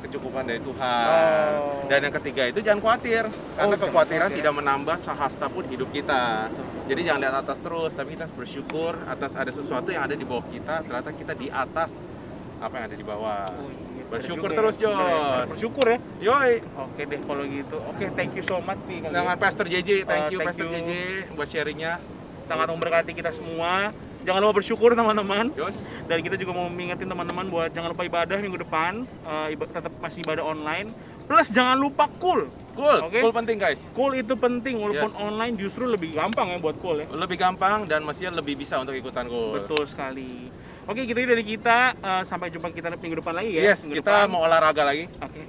A: kecukupan dari Tuhan. Dan yang ketiga itu jangan khawatir, karena kekhawatiran tidak menambah sahasta pun hidup kita. Jadi jangan lihat atas terus, tapi kita harus bersyukur atas ada sesuatu yang ada di bawah kita, ternyata kita di atas apa yang ada di bawah. Bersyukur terus Jos.
B: Bersyukur ya.
A: Yoi.
B: Oke deh kalau gitu. Oke, thank you so much nih.
A: Dengan Pastor JJ, thank you
B: Thank
A: Pastor
B: you.
A: JJ buat sharingnya.
B: Sangat memberkati kita semua. Jangan lupa bersyukur teman-teman.
A: Jos.
B: Dan kita juga mau mengingetin teman-teman buat jangan lupa ibadah minggu depan. Tetap masih ibadah online. Plus jangan lupa cool.
A: Cool,
B: Oke.
A: cool penting guys.
B: Cool itu penting walaupun
A: Yes.
B: online justru lebih gampang ya buat cool ya.
A: Lebih gampang dan mestinya lebih bisa untuk ikutan cool.
B: Betul sekali. Oke, gitu dari kita. Sampai jumpa kita minggu depan lagi ya.
A: Yes,
B: Minggu
A: kita
B: depan.
A: mau olahraga lagi.
B: Oke.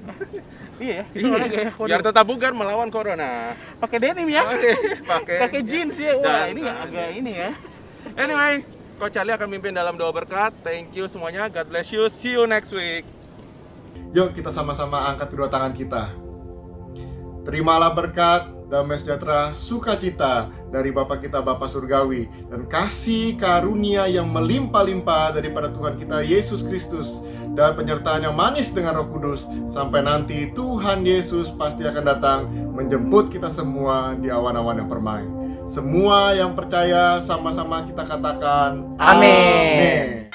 B: Iya ya. kita
A: Yes,
B: olahraga ya. Waduh.
A: biar tetap bugar melawan corona.
B: Pakai denim ya.
A: Oke,
B: Pakai jeans ya. Wah,
A: Dan-
B: ini agak ini ya.
A: Anyway, Coach Charlie akan mimpin dalam doa berkat. Thank you semuanya. God bless you. See you next week.
I: Yuk kita sama-sama angkat kedua tangan kita. Terimalah berkat, damai sejahtera, sukacita dari Bapa kita Bapa Surgawi dan kasih karunia yang melimpah-limpah daripada Tuhan kita Yesus Kristus dan penyertaan yang manis dengan Roh Kudus sampai nanti Tuhan Yesus pasti akan datang menjemput kita semua di awan-awan yang permai. Semua yang percaya sama-sama kita katakan
H: Amin.
I: Amin.